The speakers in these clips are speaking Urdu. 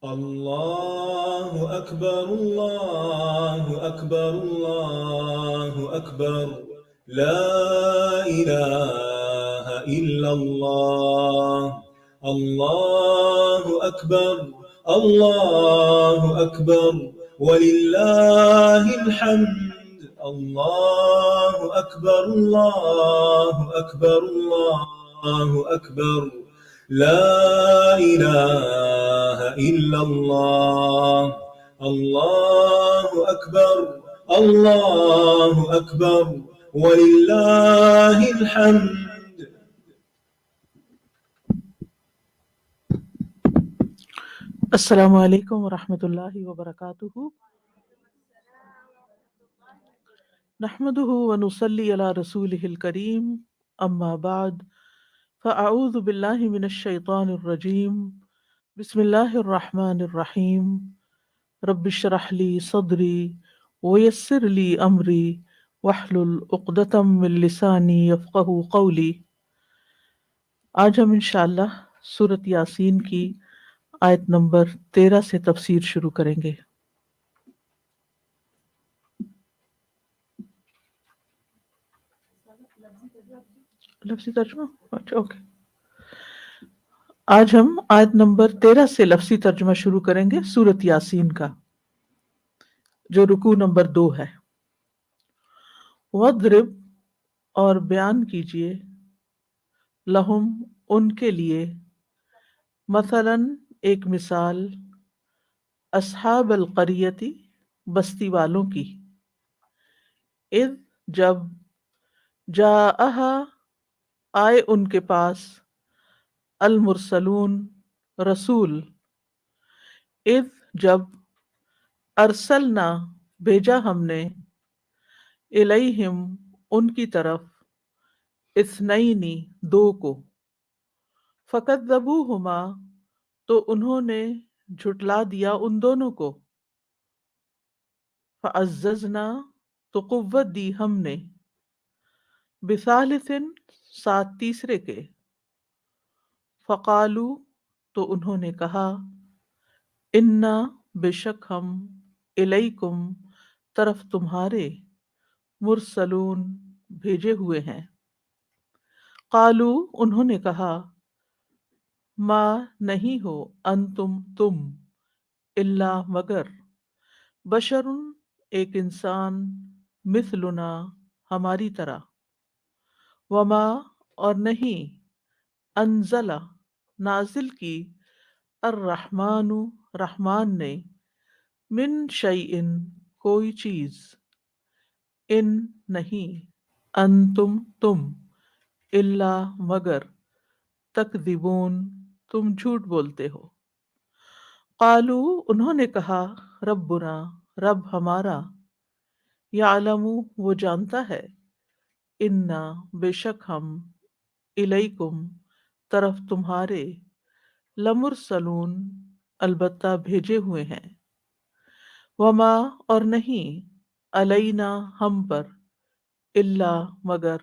الله أكبر الله أكبر الله أكبر، لا إله إلا الله. الله أكبر الله أكبر ولله الحمد. الله أكبر الله أكبر الله أكبر، لا إله إلا الله. الله أكبر الله أكبر ولله الحمد. السلام علیکم ورحمۃ اللہ وبرکاتہ۔ نحمده ونصلي على رسوله الكريم، اما بعد فاعوذ باللہ من الشیطان الرجیم، بسم اللہ الرحمن الرحیم۔ رب اشرح لي صدری ويسر لي امری واحلل عقدۃ من لسانی یفقهوا قولی۔ آج ہم انشاءاللہ سورۃ یاسین کی آیت نمبر 13 سے تفسیر شروع کریں گے۔ لفظی ترجمہ، اچھا اوکے۔ آج ہم آیت نمبر 13 سے لفظی ترجمہ شروع کریں گے سورۃ یاسین کا، جو رکوع نمبر 2 ہے۔ وَاضْرِبْ، اور بیان کیجئے، لہم، ان کے لیے، مثلاً، ایک مثال، اصحاب القریۃ، بستی والوں کی، اذ، جب، جاءہا، آئے ان کے پاس، المرسلون، رسول، اذ، جب، ارسلنا، بھیجا ہم نے، الیہم، ان کی طرف، اثنین، دو کو، فکذبوہما، تو انہوں نے جھٹلا دیا ان دونوں کو، فعززنا، تو قوت دی ہم نے، بثالث، ساتھ تیسرے کے، فقالو، تو انہوں نے کہا، انا، بے شک ہم، الیکم، طرف تمہارے، مرسلون، بھیجے ہوئے ہیں۔ قالو، انہوں نے کہا، ما، نہیں ہو، انتم، تم، الا، مگر، بشر، ایک انسان، مثلنا، ہماری طرح، وما، اور نہیں، انزل، نازل کی، الرحمن، رحمان نے، من شیئن، کوئی چیز، ان، نہیں، انتم، تم، الا، مگر، تکذبون، تم جھوٹ بولتے ہو۔ قالو، انہوں نے کہا، ربنا، رب ہمارا، یعلم، وہ جانتا ہے، انا، بے شک ہم، الیکم، طرف تمہارے، لمرسلون، البتہ بھیجے ہوئے ہیں، وما، اور نہیں، علینا، ہم پر، الا، مگر،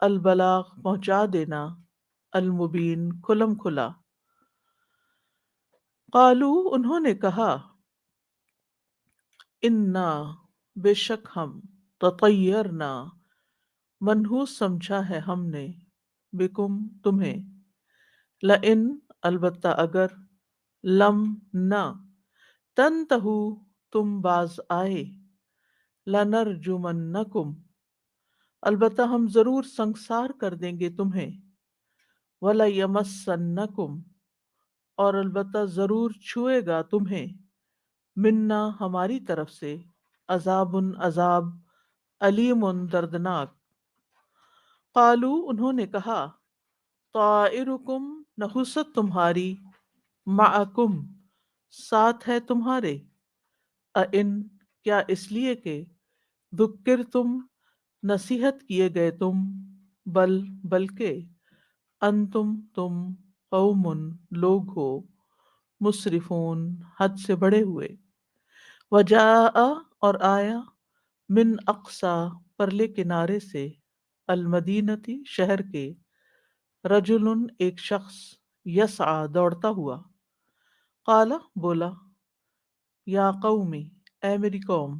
البلاغ، پہنچا دینا، المبین، کھلم کھلا۔ قالو، انہوں نے کہا، انا، بے شک ہم، تطیرنا، منحوس سمجھا ہے ہم نے، بکم، تمہیں، لئن، البتہ اگر، لم، نہ، تنتہو، تم باز آئے، لنرجمنکم، البتہ ہم ضرور سنگسار کر دیں گے تمہیں، وَلَيَمَسَّنَّکُمْ، اور البتہ ضرور چھوئے گا تمہیں، منا، ہماری طرف سے، عذاب، عذاب، علیم، دردناک۔ قالو، انہوں نے کہا، طائرکم، نحوست تمہاری، معکم، ساتھ ہے تمہارے، ان، کیا اس لیے کہ، ذکرتم، نصیحت کیے گئے تم، بل، بلکہ، انتم، تم، قوم، لوگ ہو، مسرفون، حد سے بڑے ہوئے۔ وجاء، اور آیا، من اقصا، پرلے کنارے سے، المدینتی، شہر کے، رجل، ایک شخص، یسعی، دوڑتا ہوا، قال بولا، یا قومی اے میری قوم،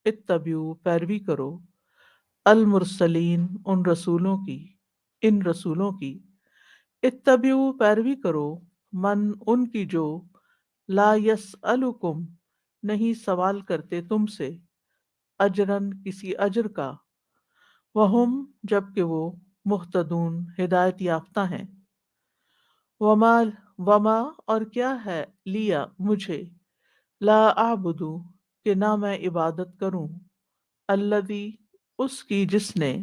اتبعوا پیروی کرو، المرسلین ان رسولوں کی، اتبعوا پیروی کرو، من ان کی جو، لا یسألکم نہیں سوال کرتے تم سے، اجرن کسی اجر کا، وہم جبکہ وہ مہتدون ہدایت یافتہ ہیں، وما وما اور کیا ہے، لیا مجھے، لا اعبدو کہ نہ میں عبادت کروں، الذی اس کی جس نے،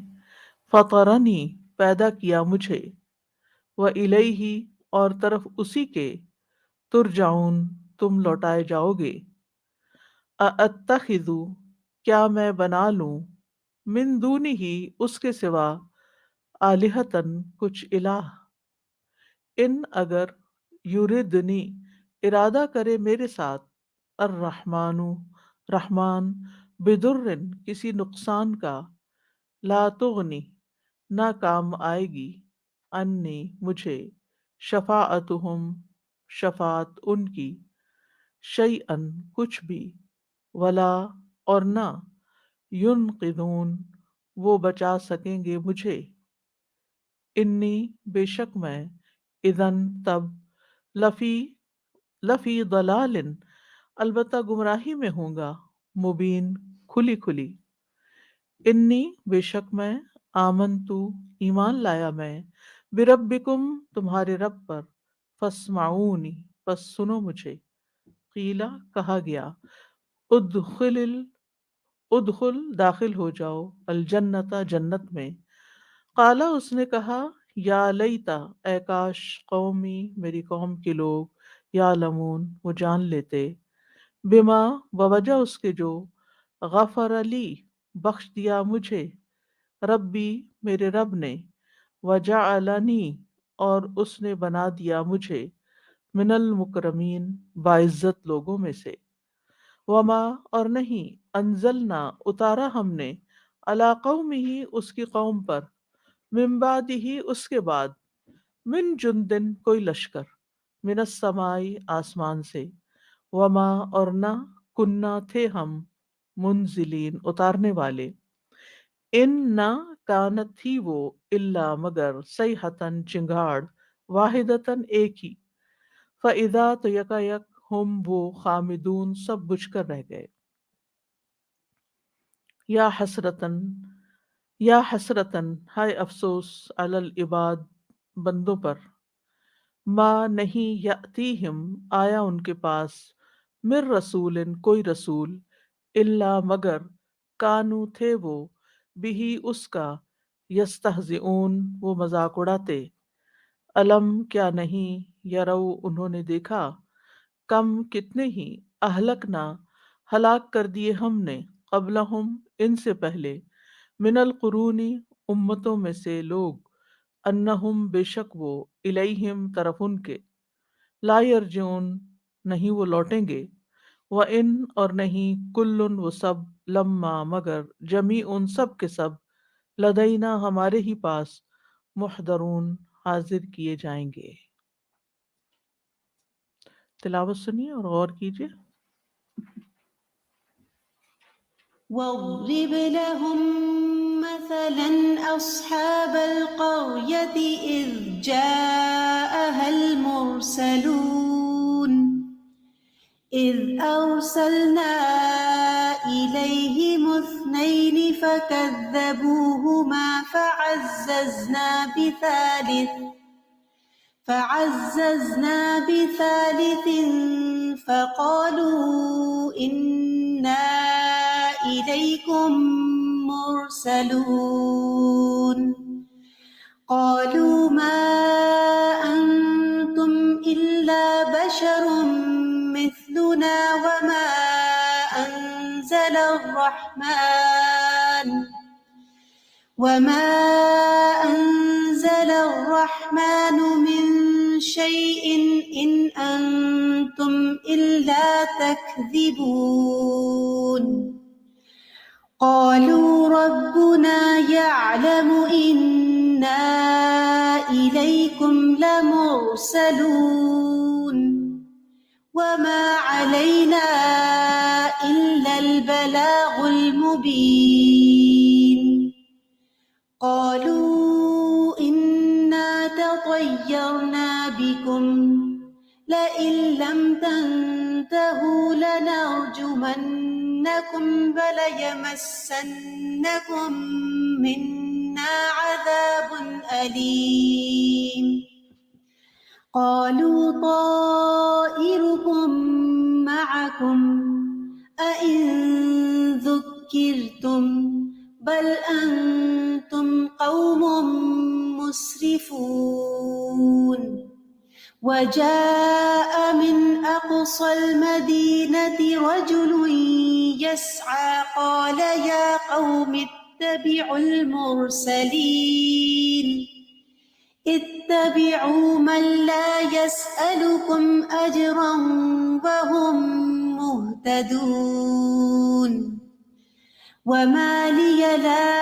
فطرنی پیدا کیا مجھے، وإلیہ اور طرف اسی کے، ترجعون تم لوٹائے جاؤ گے، ااتخذ کیا میں بنا لوں، من دونہ اس کے سوا، آلہتن کچھ الہ، ان اگر، یردنی ارادہ کرے میرے ساتھ، الرحمن رحمان، بدر کسی نقصان کا، لا تغنی نہ کام آئے گی، انی مجھے، شفاعتہم شفاعت ان کی، شیئن کچھ بھی، ولا اور نہ، ینقذون وہ بچا سکیں گے مجھے، انی بے شک میں، اذن تب، لفی لفی ضلال البتہ گمراہی میں ہوں گا، مبین کھلی کھلی، انی بے شک میں، آمنتو ایمان لایا میں، بربکم تمہارے رب پر، فاسمعونی پس سنو مجھے، قیلا کہا گیا، ادخل داخل ہو جاؤ، الجنت جنت میں، قالا اس نے کہا، یا لیتا اے کاش، قومی میری قوم کے لوگ، یعلمون وہ جان لیتے، بما بوجہ اس کے جو، غفر لی بخش دیا مجھے، ربی میرے رب نے، وجعلنی اور اس نے بنا دیا مجھے، من المکرمین باعزت لوگوں میں سے، وما اور نہیں، انزلنا اتارا ہم نے، علی قومہ اس کی قوم پر، من بعدہ اس کے بعد، من جندن کوئی لشکر، من السمائی آسمان سے، وما اور نہ، کنہ تھے ہم، منزلین اتارنے والے، ان نہ کانت تھی وہ، الا مگر، صیحتن چنگاڑ، واحدتن ایک ہی، فاذا تو یکا یک، ہم وہ، خامدون سب بجھ کر رہ گئے، یا حسرتن یا حسرتن ہائے افسوس، علی العباد بندوں پر، ما نہیں، یأتیہم آیا ان کے پاس، من رسول کوئی رسول، الا مگر، کانو تھے وہ، بہی اس کا، یستہزئون وہ مذاق اڑاتے، الم کیا نہیں، یرو انہوں نے دیکھا، کم کتنے ہی، اہلکنا ہلاک کر دیے ہم نے، قبلہم ان سے پہلے، من القرون امتوں میں سے لوگ، انہم بے شک وہ، الیہم طرف ان کے، لا یرجعون نہیں وہ لوٹیں گے، وَإِن اور نہیں، کلن وہ سب، لما مگر، جمیعن سب کے سب، لدینا ہمارے ہی پاس، محضرون حاضر کیے جائیں گے۔ تلاوت سنیے اور غور کیجیے۔ واضرب لهم مثلا أصحاب القرية إذ جاءها المرسلون إذ أرسلنا إليهم اثنين فكذبوهما فعززنا بثالث فقالوا إنا إليكم مرسلون قالوا ما أنتم إلا بشر مثلنا وما أنزل الرحمن من شيء إن أنتم إلا تكذبون قالوا ربنا يعلم إنا إليكم لمرسلون وما علينا إلا البلاغ المبين قالوا إنا تطيرنا بكم لئن لم تنتهوا لنرجمنكم وليمسنكم منا عذاب أليم قالوا طائركم معكم أئن ذكرتم بل أنتم قوم مسرفون وجاء من أقصى المدينة رجل يسعى قال يا قوم اتبعوا المرسلين اتبعوا من لا يسألكم أجرا وهم مهتدون وما لي لا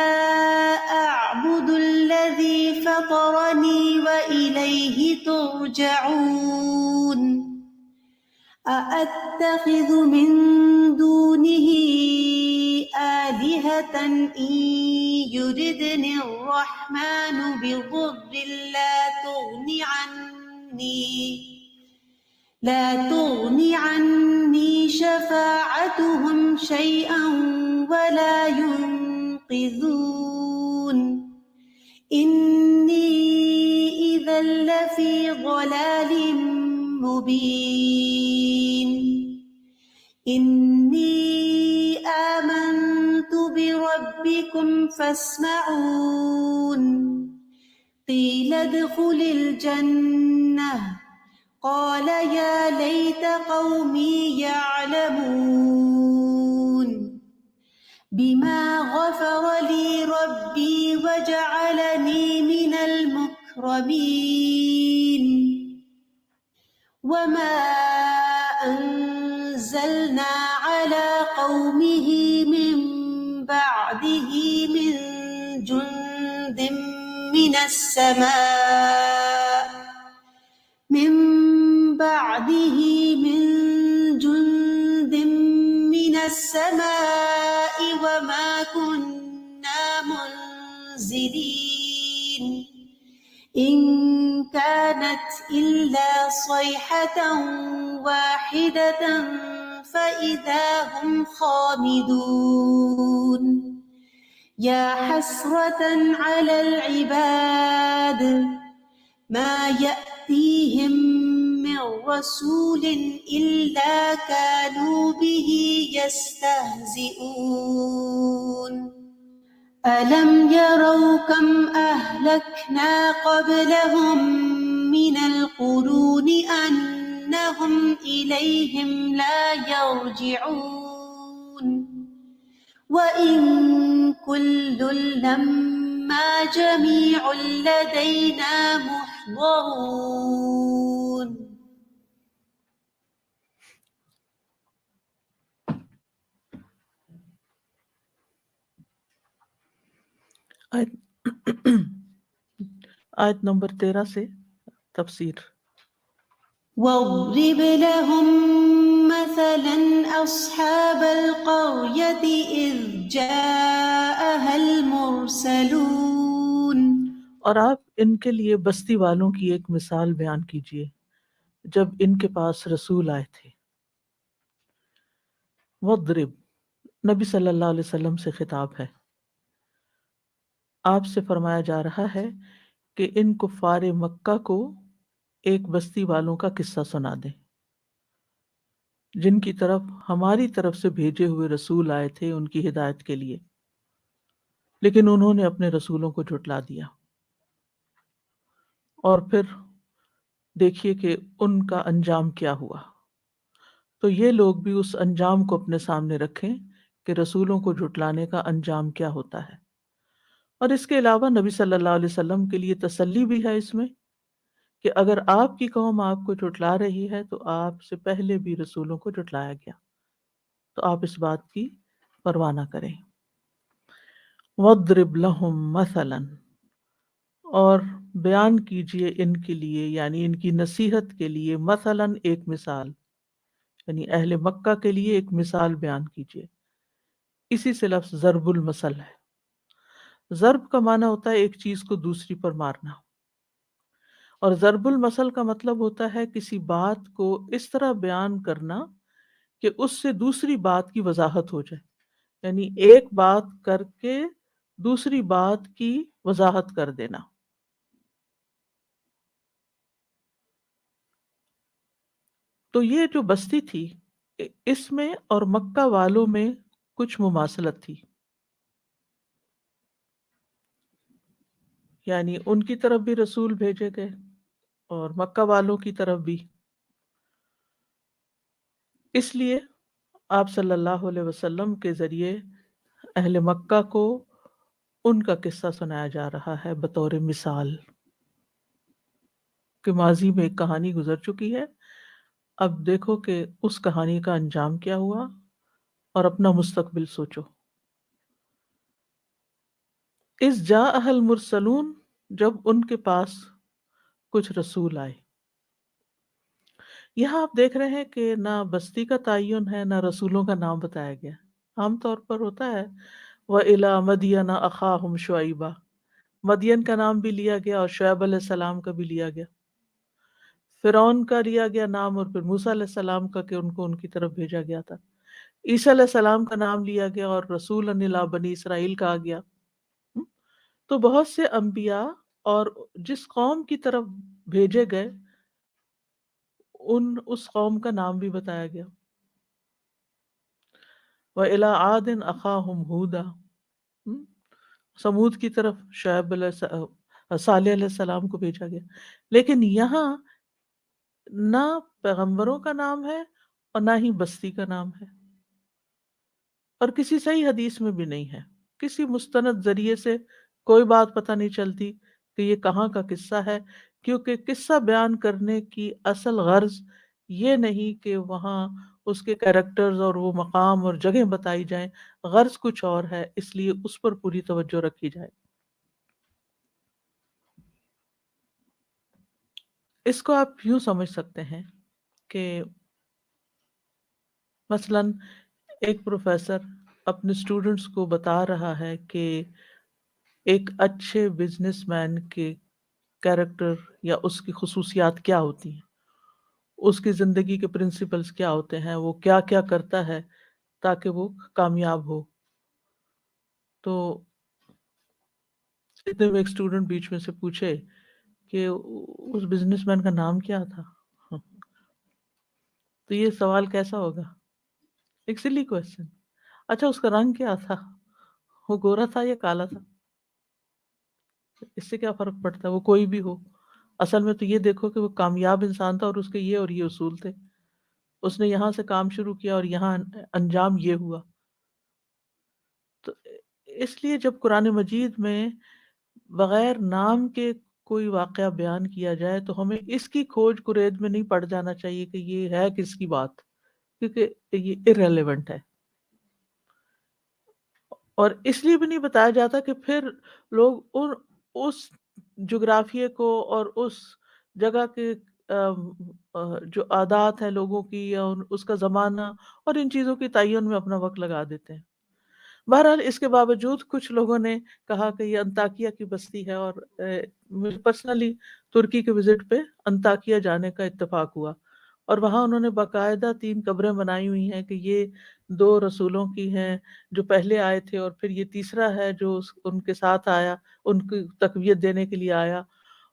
أعبد الذي فطرني وإليه ترجعون أأتخذ من دونه آلهة إن يردني الرحمن بضر لا تغني عني شفاعتهم شيئا ولا ينقذون إني إذا لفي ضلال مبين إني آمنت بربكم فاسمعون قيل ادخل الجنة قال يا ليت قومي يعلمون بما غفر لي ربي وجعلني من المكرمين وما أنزلنا على قومه من بعده من جند من السماء وما كنا منزلين إن كانت إلا صيحة واحدة فإذا هم خامدون يا حسرة على العباد ما يأتيهم من رسول إلا كانوا به يستهزئون ألم يروا كم أهلكنا قبلهم من القرون أنهم إليهم لا يرجعون وإن كل لما جميع لدينا محضرون. آیت نمبر 13 سے تفسیر. واضرب لهم مثلا أصحاب القرية إذ جاءها المرسلون. اور آپ ان کے لیے بستی والوں کی ایک مثال بیان کیجئے جب ان کے پاس رسول آئے تھے. وضرب نبی صلی اللہ علیہ وسلم سے خطاب ہے. آپ سے فرمایا جا رہا ہے کہ ان کفار مکہ کو ایک بستی والوں کا قصہ سنا دیں جن کی طرف ہماری طرف سے بھیجے ہوئے رسول آئے تھے ان کی ہدایت کے لیے، لیکن انہوں نے اپنے رسولوں کو جھٹلا دیا. اور پھر دیکھیے کہ ان کا انجام کیا ہوا. تو یہ لوگ بھی اس انجام کو اپنے سامنے رکھیں کہ رسولوں کو جھٹلانے کا انجام کیا ہوتا ہے. اور اس کے علاوہ نبی صلی اللہ علیہ وسلم کے لیے تسلی بھی ہے اس میں کہ اگر آپ کی قوم آپ کو جھٹلا رہی ہے تو آپ سے پہلے بھی رسولوں کو جھٹلایا گیا، تو آپ اس بات کی پرواہ نہ کریں. وَاضْرِبْ لَهُمْ مَثَلًا، اور بیان کیجئے ان کے لیے، یعنی ان کی نصیحت کے لیے، مثلاً ایک مثال. یعنی اہل مکہ کے لیے ایک مثال بیان کیجیے. اسی سے لفظ ضرب المثل ہے. ضرب کا معنی ہوتا ہے ایک چیز کو دوسری پر مارنا، اور ضرب المثل کا مطلب ہوتا ہے کسی بات کو اس طرح بیان کرنا کہ اس سے دوسری بات کی وضاحت ہو جائے. یعنی ایک بات کر کے دوسری بات کی وضاحت کر دینا. تو یہ جو بستی تھی اس میں اور مکہ والوں میں کچھ مماثلت تھی، یعنی ان کی طرف بھی رسول بھیجے گئے اور مکہ والوں کی طرف بھی. اس لیے آپ صلی اللہ علیہ وسلم کے ذریعے اہل مکہ کو ان کا قصہ سنایا جا رہا ہے بطور مثال کہ ماضی میں ایک کہانی گزر چکی ہے، اب دیکھو کہ اس کہانی کا انجام کیا ہوا اور اپنا مستقبل سوچو. اس جا اہل مرسلون، جب ان کے پاس کچھ رسول آئے. یہاں آپ دیکھ رہے ہیں کہ نہ بستی کا تعین ہے نہ رسولوں کا نام بتایا گیا. عام طور پر ہوتا ہے وَإِلَىٰ مَدْيَنَ أَخَاهُمْ شُعَيْبًا، مدین کا نام بھی لیا گیا اور شعیب علیہ السلام کا بھی لیا گیا. فرعون کا لیا گیا نام اور پھر موسیٰ علیہ السلام کا کہ ان کو ان کی طرف بھیجا گیا تھا. عیسیٰ علیہ السلام کا نام لیا گیا اور رسول الا بنی اسرائیل کہا گیا. تو بہت سے انبیاء اور جس قوم کی طرف بھیجے گئے اس قوم کا نام بھی بتایا گیا. وَإِلَىٰ عَادٍ أَخَاهُمْ هُودًا، سمود کی طرف صالح علیہ السلام کو بھیجا گیا. لیکن یہاں نہ پیغمبروں کا نام ہے اور نہ ہی بستی کا نام ہے، اور کسی صحیح حدیث میں بھی نہیں ہے. کسی مستند ذریعے سے کوئی بات پتہ نہیں چلتی کہ یہ کہاں کا قصہ ہے، کیونکہ قصہ بیان کرنے کی اصل غرض یہ نہیں کہ وہاں اس کے کیریکٹرز اور وہ مقام اور جگہ بتائی جائیں، غرض کچھ اور ہے، اس لیے اس پر پوری توجہ رکھی جائے. اس کو آپ یوں سمجھ سکتے ہیں کہ مثلا ایک پروفیسر اپنے اسٹوڈنٹس کو بتا رہا ہے کہ ایک اچھے بزنس مین کے کیریکٹر یا اس کی خصوصیات کیا ہوتی ہیں، اس کی زندگی کے پرنسپلز کیا ہوتے ہیں، وہ کیا کیا کرتا ہے تاکہ وہ کامیاب ہو. تو اتنے میں ایک اسٹوڈنٹ بیچ میں سے پوچھے کہ اس بزنس مین کا نام کیا تھا. تو یہ سوال کیسا ہوگا؟ ایک سلی کویسچن. اچھا اس کا رنگ کیا تھا، وہ گورا تھا یا کالا تھا؟ اس سے کیا فرق پڑتا ہے، وہ کوئی بھی ہو. اصل میں تو یہ دیکھو کہ وہ کامیاب انسان تھا اور اس کے یہ اور یہ اصول تھے، اس نے یہاں سے کام شروع کیا اور یہاں انجام یہ ہوا. تو اس لیے جب قرآن مجید میں بغیر نام کے کوئی واقعہ بیان کیا جائے تو ہمیں اس کی کھوج کرید میں نہیں پڑ جانا چاہیے کہ یہ ہے کس کی بات، کیونکہ یہ irrelevant ہے. اور اس لیے بھی نہیں بتایا جاتا کہ پھر لوگ اس جغرافیے کو اور اس جگہ کے جو عادات ہیں لوگوں کی یا اس کا زمانہ اور ان چیزوں کی تعین میں اپنا وقت لگا دیتے ہیں. بہرحال اس کے باوجود کچھ لوگوں نے کہا کہ یہ انطاکیہ کی بستی ہے، اور مجھے پرسنلی ترکی کے وزٹ پہ انطاکیہ جانے کا اتفاق ہوا، اور وہاں انہوں نے باقاعدہ 3 قبریں بنائی ہوئی ہیں کہ یہ 2 رسولوں کی ہیں جو پہلے آئے تھے، اور پھر یہ تیسرا ہے جو ان کے ساتھ آیا، ان کی تقویت دینے کے لیے آیا،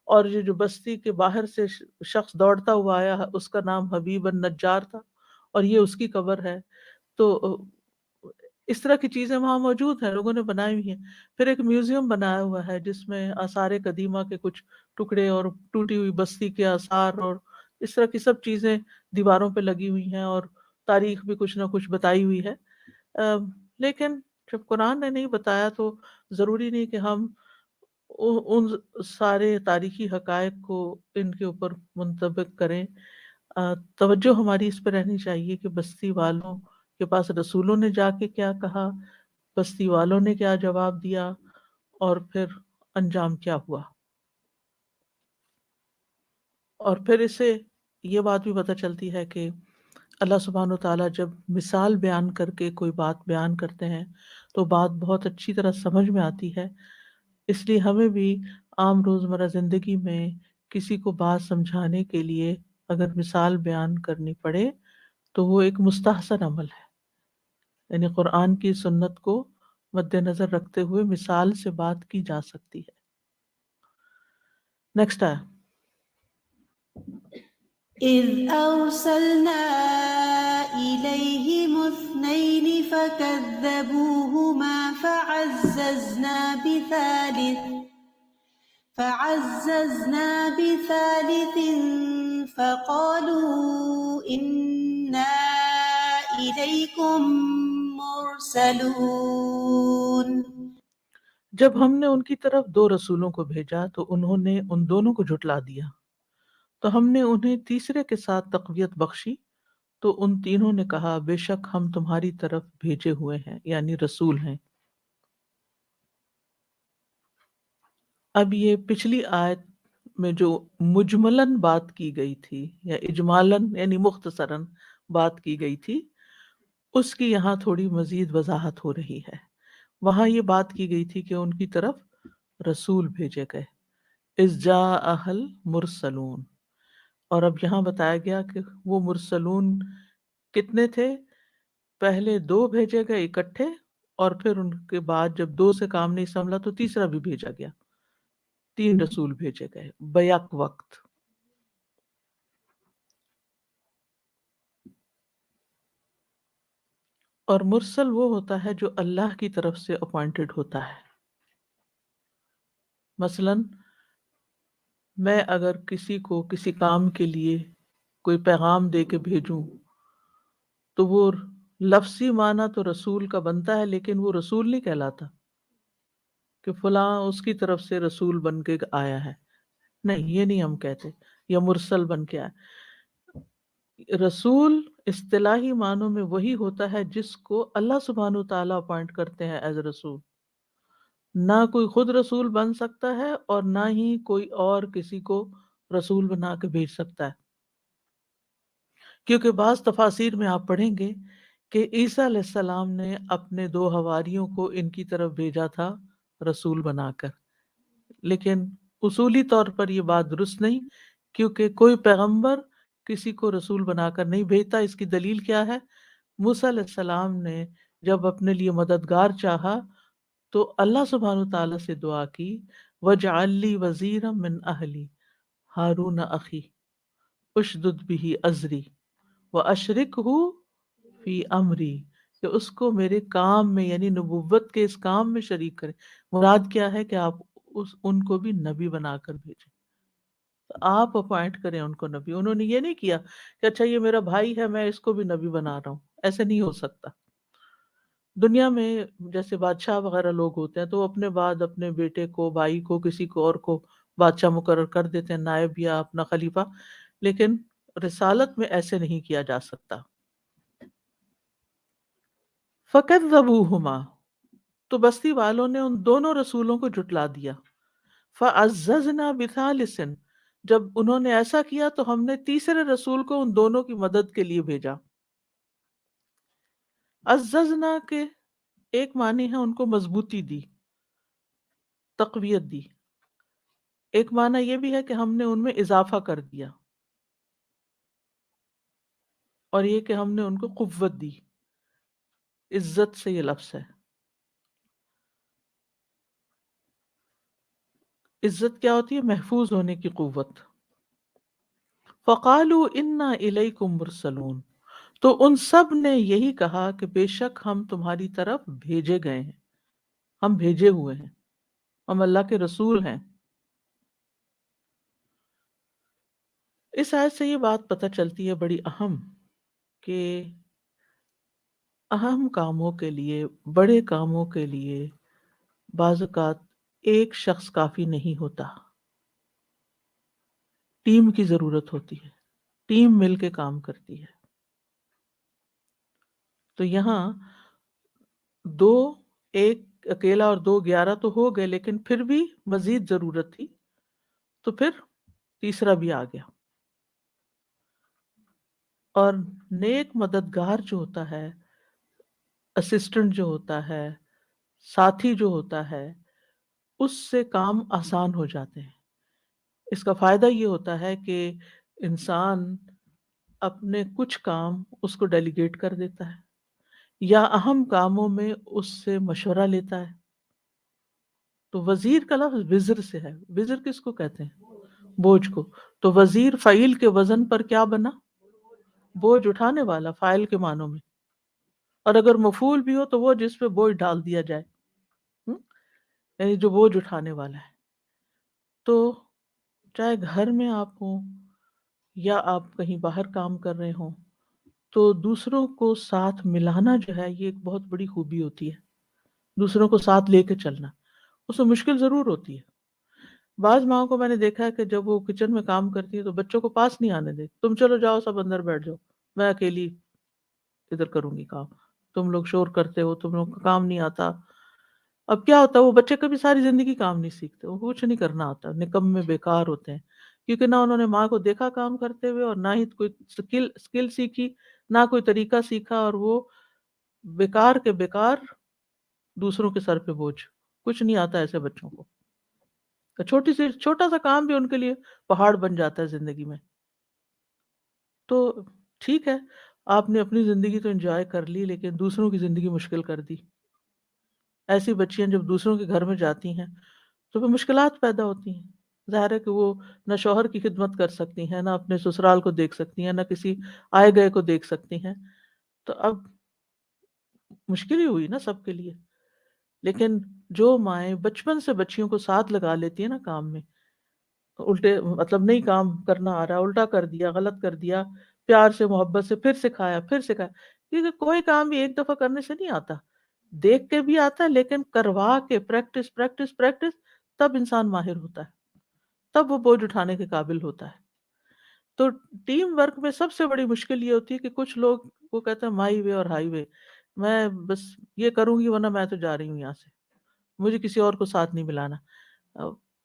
اور یہ جو بستی کے باہر سے شخص دوڑتا ہوا آیا اس کا نام حبیب النجار تھا اور یہ اس کی قبر ہے. تو اس طرح کی چیزیں وہاں موجود ہیں، لوگوں نے بنائی ہوئی ہیں. پھر ایک میوزیم بنایا ہوا ہے جس میں آثار قدیمہ کے کچھ ٹکڑے اور ٹوٹی ہوئی بستی کے آثار اور اس طرح کی سب چیزیں دیواروں پہ لگی ہوئی ہیں، اور تاریخ بھی کچھ نہ کچھ بتائی ہوئی ہے. لیکن جب قرآن نے نہیں بتایا تو ضروری نہیں کہ ہم ان سارے تاریخی حقائق کو ان کے اوپر منطبق کریں. توجہ ہماری اس پہ رہنی چاہیے کہ بستی والوں کے پاس رسولوں نے جا کے کیا کہا، بستی والوں نے کیا جواب دیا، اور پھر انجام کیا ہوا. اور پھر اس سے یہ بات بھی پتہ چلتی ہے کہ اللہ سبحانہ وتعالیٰ جب مثال بیان کر کے کوئی بات بیان کرتے ہیں تو بات بہت اچھی طرح سمجھ میں آتی ہے. اس لیے ہمیں بھی عام روزمرہ زندگی میں کسی کو بات سمجھانے کے لیے اگر مثال بیان کرنی پڑے تو وہ ایک مستحسن عمل ہے. یعنی قرآن کی سنت کو مد نظر رکھتے ہوئے مثال سے بات کی جا سکتی ہے. نیکسٹ ہے إذ أرسلنا إليهم اثنين فكذبوهما فعززنا بثالث فقالوا إنا إليكم مرسلون. جب ہم نے ان کی طرف 2 رسولوں کو بھیجا تو انہوں نے ان دونوں کو جھٹلا دیا، تو ہم نے انہیں تیسرے کے ساتھ تقویت بخشی، تو ان تینوں نے کہا بے شک ہم تمہاری طرف بھیجے ہوئے ہیں، یعنی رسول ہیں. اب یہ پچھلی آیت میں جو مجملاً بات کی گئی تھی یا اجمالاً یعنی مختصراً بات کی گئی تھی، اس کی یہاں تھوڑی مزید وضاحت ہو رہی ہے. وہاں یہ بات کی گئی تھی کہ ان کی طرف رسول بھیجے گئے، اذ جاء المرسلون، اور اب یہاں بتایا گیا کہ وہ مرسلون کتنے تھے. پہلے 2 بھیجے گئے اکٹھے، اور پھر ان کے بعد جب 2 سے کام نہیں سنبھلا تو تیسرا بھی بھیجا گیا. 3 رسول بھیجے گئے بیک وقت. اور مرسل وہ ہوتا ہے جو اللہ کی طرف سے اپوائنٹڈ ہوتا ہے. مثلاً میں اگر کسی کو کسی کام کے لیے کوئی پیغام دے کے بھیجوں تو وہ لفظی معنی تو رسول کا بنتا ہے، لیکن وہ رسول نہیں کہلاتا کہ فلاں اس کی طرف سے رسول بن کے آیا ہے. نہیں، یہ نہیں ہم کہتے، یا مرسل بن کے آیا. رسول اصطلاحی معنوں میں وہی ہوتا ہے جس کو اللہ سبحانہ تعالیٰ اپوائنٹ کرتے ہیں ایز رسول. نہ کوئی خود رسول بن سکتا ہے اور نہ ہی کوئی اور کسی کو رسول بنا کے بھیج سکتا ہے. کیونکہ بعض تفاسیر میں آپ پڑھیں گے کہ عیسیٰ علیہ السلام نے اپنے 2 حواریوں کو ان کی طرف بھیجا تھا رسول بنا کر، لیکن اصولی طور پر یہ بات درست نہیں، کیونکہ کوئی پیغمبر کسی کو رسول بنا کر نہیں بھیجتا. اس کی دلیل کیا ہے؟ موسیٰ علیہ السلام نے جب اپنے لیے مددگار چاہا تو اللہ سبحانہ تعالیٰ سے دعا کی وَاجْعَل لِّي وَزِيرًا مِّنْ أَهْلِي هَارُونَ أَخِي اُشْدُدْ بِهِ أَزْرِي وَأَشْرِكْهُ فِي أَمْرِي، کہ اس کو میرے کام میں یعنی نبوت کے اس کام میں شریک کریں. مراد کیا ہے کہ آپ ان کو بھی نبی بنا کر بھیجیں، آپ اپوائنٹ کریں ان کو نبی. انہوں نے یہ نہیں کیا کہ اچھا یہ میرا بھائی ہے میں اس کو بھی نبی بنا رہا ہوں. ایسے نہیں ہو سکتا. دنیا میں جیسے بادشاہ وغیرہ لوگ ہوتے ہیں تو وہ اپنے بعد اپنے بیٹے کو، بھائی کو، کسی کو اور کو بادشاہ مقرر کر دیتے ہیں، نائب یا اپنا خلیفہ. لیکن رسالت میں ایسے نہیں کیا جا سکتا. فَكَذَّبُوهُمَا، تو بستی والوں نے ان دونوں رسولوں کو جھٹلا دیا. فَعَزَّزْنَا بِثَالِثٍ، جب انہوں نے ایسا کیا تو ہم نے تیسرے رسول کو ان دونوں کی مدد کے لیے بھیجا. عززنا کے ایک معنی ہے ان کو مضبوطی دی، تقویت دی. ایک معنی یہ بھی ہے کہ ہم نے ان میں اضافہ کر دیا، اور یہ کہ ہم نے ان کو قوت دی. عزت سے یہ لفظ ہے. عزت کیا ہوتی ہے؟ محفوظ ہونے کی قوت. فَقَالُوا إِنَّا إِلَيْكُمْ مُرْسَلُونَ، تو ان سب نے یہی کہا کہ بے شک ہم تمہاری طرف بھیجے گئے ہیں، ہم بھیجے ہوئے ہیں، ہم اللہ کے رسول ہیں. اس آیت سے یہ بات پتہ چلتی ہے بڑی اہم، کہ اہم کاموں کے لیے، بڑے کاموں کے لیے بعض اوقات ایک شخص کافی نہیں ہوتا، ٹیم کی ضرورت ہوتی ہے، ٹیم مل کے کام کرتی ہے. تو یہاں 2، ایک اکیلا اور 2 11 تو ہو گئے، لیکن پھر بھی مزید ضرورت تھی، تو پھر تیسرا بھی آ گیا. اور نیک مددگار جو ہوتا ہے، اسسٹنٹ جو ہوتا ہے، ساتھی جو ہوتا ہے، اس سے کام آسان ہو جاتے ہیں۔ اس کا فائدہ یہ ہوتا ہے کہ انسان اپنے کچھ کام اس کو ڈیلیگیٹ کر دیتا ہے، یا اہم کاموں میں اس سے مشورہ لیتا ہے۔ تو وزیر کا لفظ وزر سے ہے۔ وزر کس کو کہتے ہیں؟ بوجھ کو۔ تو وزیر فعیل کے وزن پر کیا بنا؟ بوجھ اٹھانے والا، فاعل کے معنوں میں۔ اور اگر مفعول بھی ہو تو وہ جس پہ بوجھ ڈال دیا جائے، ہم؟ یعنی جو بوجھ اٹھانے والا ہے۔ تو چاہے گھر میں آپ ہوں یا آپ کہیں باہر کام کر رہے ہوں، تو دوسروں کو ساتھ ملانا جو ہے یہ ایک بہت بڑی خوبی ہوتی ہے۔ دوسروں کو ساتھ لے کے چلنا، اس میں مشکل ضرور ہوتی ہے۔ بعض ماؤں کو میں نے دیکھا ہے کہ جب وہ کچن میں کام کرتی ہے تو بچوں کو پاس نہیں آنے دیتی، تم چلو جاؤ سب اندر بیٹھ جاؤ، میں اکیلی ادھر کروں گی کام، تم لوگ شور کرتے ہو، تم لوگ کو کام نہیں آتا۔ اب کیا ہوتا ہے، وہ بچے کبھی ساری زندگی کام نہیں سیکھتے، وہ کچھ نہیں کرنا آتا، نکمے بیکار ہوتے ہیں، کیونکہ نہ انہوں نے ماں کو دیکھا کام کرتے ہوئے، اور نہ ہی کوئی اسکل سیکھی، نہ کوئی طریقہ سیکھا، اور وہ بیکار کے بیکار دوسروں کے سر پہ بوجھ۔ کچھ نہیں آتا ایسے بچوں کو، چھوٹا سا کام بھی ان کے لیے پہاڑ بن جاتا ہے زندگی میں۔ تو ٹھیک ہے، آپ نے اپنی زندگی تو انجوائے کر لی، لیکن دوسروں کی زندگی مشکل کر دی۔ ایسی بچیاں جب دوسروں کے گھر میں جاتی ہیں تو پھر مشکلات پیدا ہوتی ہیں۔ ظاہر ہے کہ وہ نہ شوہر کی خدمت کر سکتی ہیں، نہ اپنے سسرال کو دیکھ سکتی ہیں، نہ کسی آئے گئے کو دیکھ سکتی ہیں، تو اب مشکل ہی ہوئی نا سب کے لیے۔ لیکن جو مائیں بچپن سے بچیوں کو ساتھ لگا لیتی ہیں نا کام میں، الٹے مطلب نہیں کام کرنا آ رہا، الٹا کر دیا، غلط کر دیا، پیار سے محبت سے پھر سکھایا پھر سکھایا، کیونکہ کوئی کام بھی ایک دفعہ کرنے سے نہیں آتا، دیکھ کے بھی آتا ہے، لیکن کروا کے پریکٹس پریکٹس پریکٹس، تب انسان ماہر ہوتا ہے، تب وہ بوجھ اٹھانے کے قابل ہوتا ہے۔ تو ٹیم ورک میں سب سے بڑی مشکل یہ ہوتی ہے کہ کچھ لوگ وہ کہتے ہیں مائی وے اور ہائی وے، میں بس یہ کروں گی ورنہ میں تو جا رہی ہوں یہاں سے، مجھے کسی اور کو ساتھ نہیں ملانا۔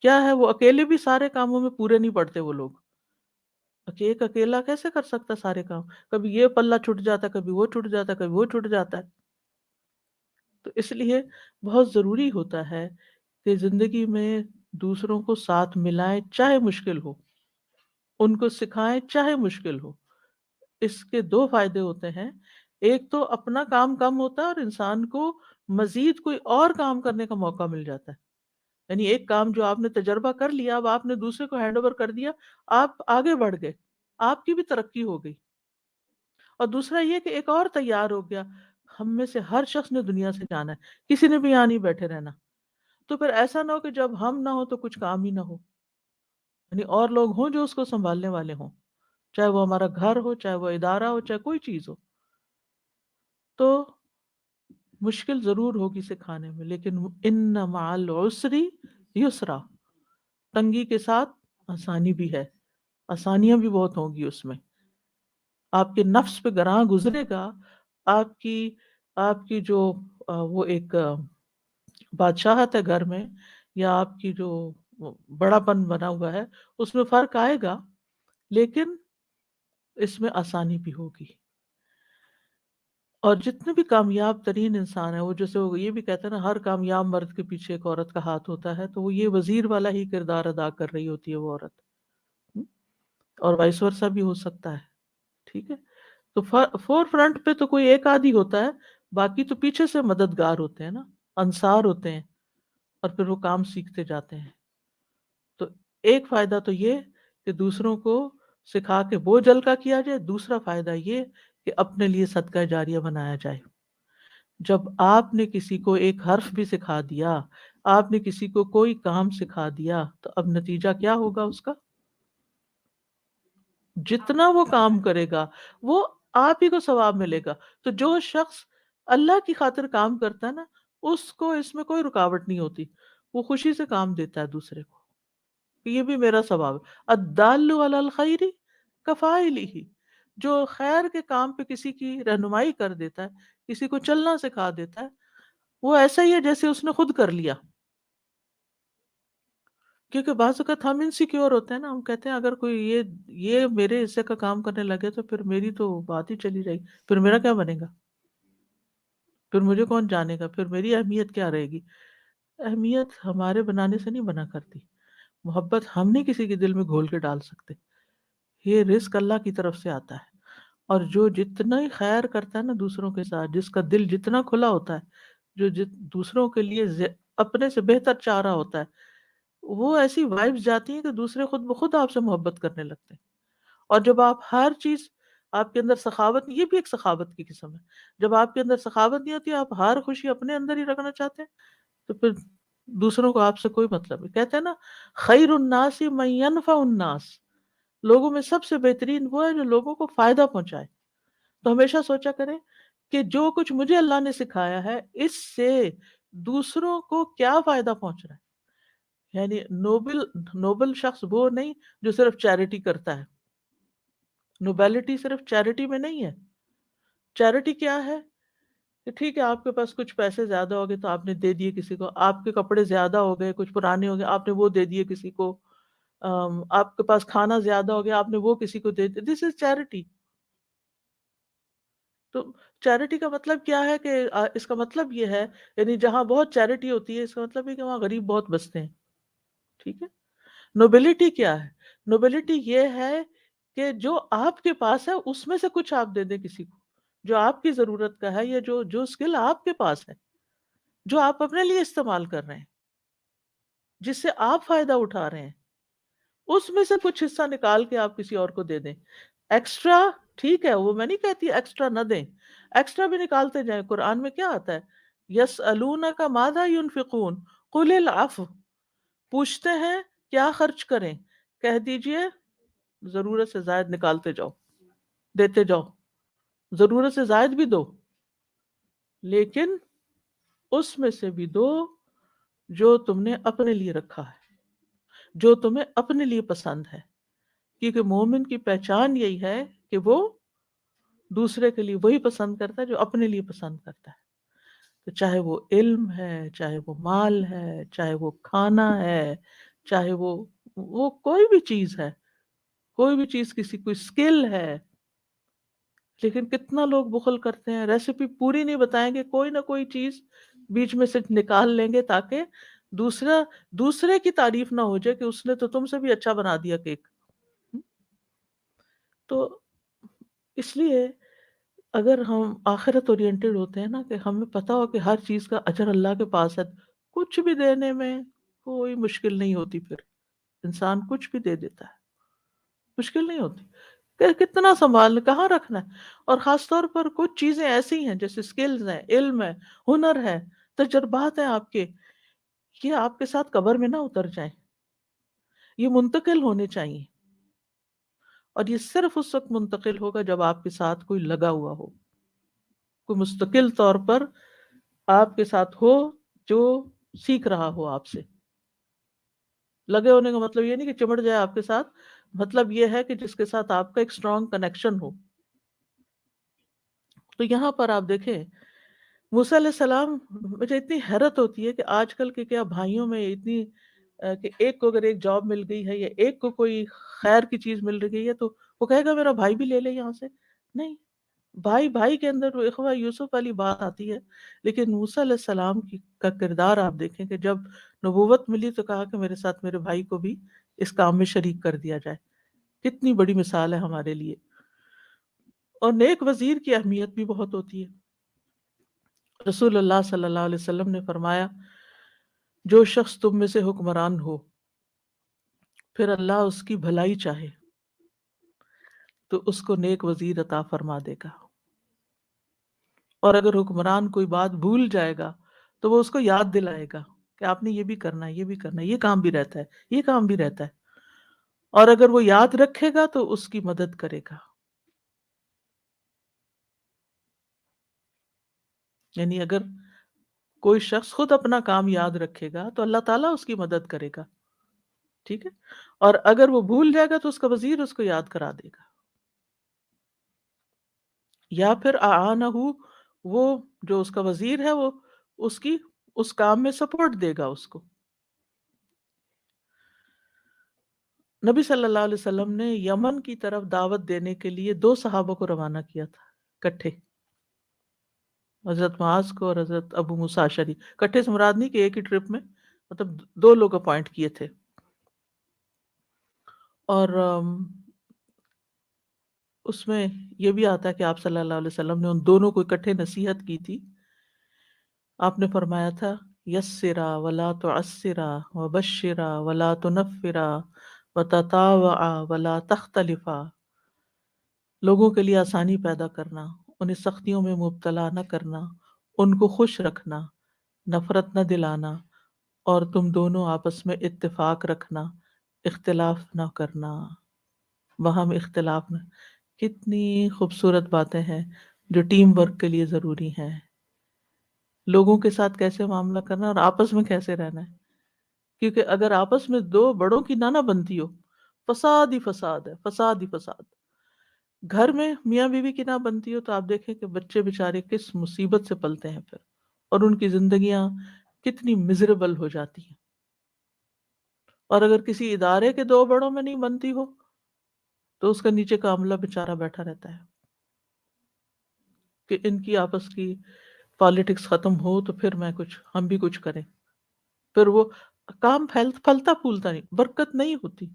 کیا ہے، وہ اکیلے بھی سارے کاموں میں پورے نہیں پڑتے وہ لوگ، کہ ایک اکیلا کیسے کر سکتا سارے کام، کبھی یہ پلہ چھٹ جاتا، کبھی وہ چھٹ جاتا، کبھی وہ چھٹ جاتا ہے۔ تو اس لیے بہت ضروری ہوتا ہے کہ زندگی میں دوسروں کو ساتھ ملائیں چاہے مشکل ہو، ان کو سکھائیں چاہے مشکل ہو۔ اس کے دو فائدے ہوتے ہیں، ایک تو اپنا کام کم ہوتا ہے اور انسان کو مزید کوئی اور کام کرنے کا موقع مل جاتا ہے۔ یعنی ایک کام جو آپ نے تجربہ کر لیا، اب آپ نے دوسرے کو ہینڈ اوور کر دیا، آپ آگے بڑھ گئے، آپ کی بھی ترقی ہو گئی۔ اور دوسرا یہ کہ ایک اور تیار ہو گیا، ہم میں سے ہر شخص نے دنیا سے جانا ہے، کسی نے بھی یہاں نہیں بیٹھے رہنا، تو پھر ایسا نہ ہو کہ جب ہم نہ ہو تو کچھ کام ہی نہ ہو، یعنی اور لوگ ہوں جو اس کو سنبھالنے والے ہوں، چاہے وہ ہمارا گھر ہو، چاہے وہ ادارہ ہو، چاہے کوئی چیز ہو۔ تو مشکل ضرور ہوگی سکھانے میں، لیکن ان مع العسر یسرا، تنگی کے ساتھ آسانی بھی ہے، آسانیاں بھی بہت ہوں گی اس میں۔ آپ کے نفس پہ گراں گزرے گا، آپ کی جو وہ ایک بادشاہت ہے گھر میں، یا آپ کی جو بڑا پن بنا ہوا ہے، اس میں فرق آئے گا، لیکن اس میں آسانی بھی ہوگی۔ اور جتنے بھی کامیاب ترین انسان ہیں، وہ جیسے وہ یہ بھی کہتے ہیں نا، ہر کامیاب مرد کے پیچھے ایک عورت کا ہاتھ ہوتا ہے، تو وہ یہ وزیر والا ہی کردار ادا کر رہی ہوتی ہے وہ عورت، اور وائس ورثہ بھی ہو سکتا ہے۔ ٹھیک ہے، تو فور فرنٹ پہ تو کوئی ایک آدھی ہوتا ہے، باقی تو پیچھے سے مددگار ہوتے ہیں نا، انصار ہوتے ہیں، اور پھر وہ کام سیکھتے جاتے ہیں۔ تو ایک فائدہ تو یہ کہ دوسروں کو سکھا کے بوجھ ہلکا کیا جائے، دوسرا فائدہ یہ کہ اپنے لیے صدقہ جاریہ بنایا جائے۔ جب آپ نے کسی کو ایک حرف بھی سکھا دیا، آپ نے کسی کو کوئی کام سکھا دیا، تو اب نتیجہ کیا ہوگا اس کا؟ جتنا وہ کام کرے گا وہ آپ ہی کو ثواب ملے گا۔ تو جو شخص اللہ کی خاطر کام کرتا ہے نا، اس کو اس میں کوئی رکاوٹ نہیں ہوتی، وہ خوشی سے کام دیتا ہے دوسرے کو کہ یہ بھی میرا ثواب ہے۔ الدال علی الخیر کفاعلہ، جو خیر کے کام پہ کسی کی رہنمائی کر دیتا ہے، کسی کو چلنا سکھا دیتا ہے، وہ ایسا ہی ہے جیسے اس نے خود کر لیا۔ کیونکہ بعض اوقات ہم انسیکیور ہوتے ہیں نا، ہم کہتے ہیں اگر کوئی یہ میرے حصے کا کام کرنے لگے تو پھر میری تو بات ہی چلی رہی، پھر میرا کیا بنے گا، پھر مجھے کون جانے گا، پھر میری اہمیت کیا رہے گی؟ اہمیت ہمارے بنانے سے نہیں بنا کرتی، محبت ہم نہیں کسی کے دل میں گھول کے ڈال سکتے، یہ رزق اللہ کی طرف سے آتا ہے۔ اور جو جتنا ہی خیر کرتا ہے نا دوسروں کے ساتھ، جس کا دل جتنا کھلا ہوتا ہے، جو دوسروں کے لیے اپنے سے بہتر چاہ رہا ہوتا ہے، وہ ایسی وائبس جاتی ہیں کہ دوسرے خود بخود آپ سے محبت کرنے لگتے ہیں۔ اور جب آپ ہر چیز، آپ کے اندر سخاوت، یہ بھی ایک سخاوت کی قسم ہے، جب آپ کے اندر سخاوت نہیں ہوتی، آپ ہر خوشی اپنے اندر ہی رکھنا چاہتے ہیں، تو پھر دوسروں کو آپ سے کوئی مطلب نہیں۔ کہتے ہیں نا، خیر الناس من ینفع الناس، لوگوں میں سب سے بہترین وہ ہے جو لوگوں کو فائدہ پہنچائے۔ تو ہمیشہ سوچا کریں کہ جو کچھ مجھے اللہ نے سکھایا ہے، اس سے دوسروں کو کیا فائدہ پہنچ رہا ہے۔ یعنی نوبل شخص وہ نہیں جو صرف چیریٹی کرتا ہے، نوبیلٹی صرف چیریٹی میں نہیں ہے۔ چیریٹی کیا ہے کہ ٹھیک ہے آپ کے پاس کچھ پیسے زیادہ ہو گئے تو آپ نے دے دیے کسی کو، آپ کے کپڑے زیادہ ہو گئے، کچھ پرانے ہو گئے، آپ نے وہ دے دیے کسی کو، آپ کے پاس کھانا زیادہ ہو گیا، آپ نے وہ کسی کو دے دیا، دس از چیریٹی۔ تو چیریٹی کا مطلب کیا ہے کہ اس کا مطلب یہ ہے، یعنی جہاں بہت چیریٹی ہوتی ہے، اس کا مطلب ہے کہ وہاں غریب بہت بستے ہیں، ٹھیک ہے۔ نوبلٹی کیا ہے؟ نوبلٹی یہ ہے کہ جو آپ کے پاس ہے اس میں سے کچھ آپ دے دیں کسی کو، جو آپ کی ضرورت کا ہے، یا جو اسکل آپ کے پاس ہے، جو آپ اپنے لیے استعمال کر رہے ہیں، جس سے آپ فائدہ اٹھا رہے ہیں، اس میں سے کچھ حصہ نکال کے آپ کسی اور کو دے دیں۔ ایکسٹرا ٹھیک ہے، وہ میں نہیں کہتی ایکسٹرا نہ دیں، ایکسٹرا بھی نکالتے جائیں۔ قرآن میں کیا آتا ہے؟ یسألونک ماذا ينفقون قل العفو، پوچھتے ہیں کیا خرچ کریں، کہہ دیجئے ضرورت سے زائد نکالتے جاؤ، دیتے جاؤ، ضرورت سے زائد بھی دو، لیکن اس میں سے بھی دو جو تم نے اپنے لیے رکھا ہے، جو تمہیں اپنے لیے پسند ہے، کیونکہ مومن کی پہچان یہی ہے کہ وہ دوسرے کے لیے وہی پسند کرتا ہے جو اپنے لیے پسند کرتا ہے۔ تو چاہے وہ علم ہے، چاہے وہ مال ہے، چاہے وہ کھانا ہے، چاہے وہ کوئی بھی چیز ہے، کوئی بھی چیز، کسی کوئی اسکل ہے، لیکن کتنا لوگ بخل کرتے ہیں، ریسیپی پوری نہیں بتائیں گے، کوئی نہ کوئی چیز بیچ میں سے نکال لیں گے تاکہ دوسرے کی تعریف نہ ہو جائے کہ اس نے تو تم سے بھی اچھا بنا دیا کیک۔ تو اس لیے اگر ہم آخرت اورینٹڈ ہوتے ہیں نا، کہ ہمیں پتا ہو کہ ہر چیز کا اجر اللہ کے پاس ہے، کچھ بھی دینے میں کوئی مشکل نہیں ہوتی، پھر انسان کچھ بھی دے دیتا ہے، مشکل نہیں ہوتی کہ کتنا سنبھالنا، کہاں رکھنا ہے۔ اور خاص طور پر کچھ چیزیں ایسی ہیں جیسے سکلز ہیں، علم ہے، ہنر ہے، تجربات ہیں آپ کے، یہ آپ کے ساتھ قبر میں نہ اتر جائیں، یہ منتقل ہونے چاہیے، اور یہ صرف اس وقت منتقل ہوگا جب آپ کے ساتھ کوئی لگا ہوا ہو، کوئی مستقل طور پر آپ کے ساتھ ہو جو سیکھ رہا ہو آپ سے۔ لگے ہونے کا مطلب یہ نہیں کہ چمٹ جائے آپ کے ساتھ، مطلب یہ ہے کہ جس کے ساتھ آپ کا ایک اسٹرانگ کنیکشن ہو۔ تو یہاں پر آپ دیکھیں موسیٰ علیہ السلام، مجھے اتنی حیرت ہوتی ہے کہ آج کل کے کیا بھائیوں میں اتنی کہ ایک کو اگر ایک جاب مل گئی ہے یا ایک کو کوئی خیر کی چیز مل رہی ہے تو وہ کہے گا میرا بھائی بھی لے لے یہاں سے، نہیں، بھائی بھائی کے اندر وہ اخوہ یوسف والی بات آتی ہے۔ لیکن موسیٰ علیہ السلام کا کردار آپ دیکھیں کہ جب نبوت ملی تو کہا کہ میرے ساتھ میرے بھائی کو بھی اس کام میں شریک کر دیا جائے، کتنی بڑی مثال ہے ہمارے لیے۔ اور نیک وزیر کی اہمیت بھی بہت ہوتی ہے۔ رسول اللہ صلی اللہ علیہ وسلم نے فرمایا جو شخص تم میں سے حکمران ہو، پھر اللہ اس کی بھلائی چاہے تو اس کو نیک وزیر عطا فرما دے گا، اور اگر حکمران کوئی بات بھول جائے گا تو وہ اس کو یاد دلائے گا کہ آپ نے یہ بھی کرنا ہے، یہ بھی کرنا ہے، یہ کام بھی رہتا ہے، یہ کام بھی رہتا ہے، اور اگر وہ یاد رکھے گا تو اس کی مدد کرے گا۔ یعنی اگر کوئی شخص خود اپنا کام یاد رکھے گا تو اللہ تعالیٰ اس کی مدد کرے گا، ٹھیک ہے، اور اگر وہ بھول جائے گا تو اس کا وزیر اس کو یاد کرا دے گا، یا پھر اعانہ، وہ جو اس کا وزیر ہے وہ اس کام میں سپورٹ دے گا اس کو۔ نبی صلی اللہ علیہ وسلم نے یمن کی طرف دعوت دینے کے لیے 2 صحابہ کو روانہ کیا تھا کٹھے، حضرت معاذ کو اور حضرت ابو موسیٰ اشعری. کٹھے سے مراد نہیں کہ ایک ہی ٹرپ میں، مطلب 2 لوگ اپوائنٹ کیے تھے. اور اس میں یہ بھی آتا ہے کہ آپ صلی اللہ علیہ وسلم نے ان دونوں کو اکٹھے نصیحت کی تھی. آپ نے فرمایا تھا یسرا ولا تعسرا وبشرا ولا تنفرا وتطاوعا ولا تختلفا. لوگوں کے لیے آسانی پیدا کرنا، انہیں سختیوں میں مبتلا نہ کرنا، ان کو خوش رکھنا، نفرت نہ دلانا، اور تم دونوں آپس میں اتفاق رکھنا، اختلاف نہ کرنا. وہاں میں اختلاف نہ. کتنی خوبصورت باتیں ہیں جو ٹیم ورک کے لیے ضروری ہیں. لوگوں کے ساتھ کیسے معاملہ کرنا اور آپس میں کیسے رہنا ہے. کیونکہ اگر آپس میں 2 بڑوں کی نہ بنتی ہو، فساد ہی فساد ہے، فساد ہی فساد. گھر میں میاں بیوی کی نہ بنتی ہو تو آپ دیکھیں کہ بچے بیچارے کس مصیبت سے پلتے ہیں پھر، اور ان کی زندگیاں کتنی مزریبل ہو جاتی ہیں. اور اگر کسی ادارے کے 2 بڑوں میں نہیں بنتی ہو تو اس کا نیچے کا عملہ بیچارہ بیٹھا رہتا ہے کہ ان کی آپس کی پالیٹکس ختم ہو تو پھر ہم بھی کچھ کریں. پھر وہ کام پھلتا پھولتا نہیں، برکت نہیں ہوتی.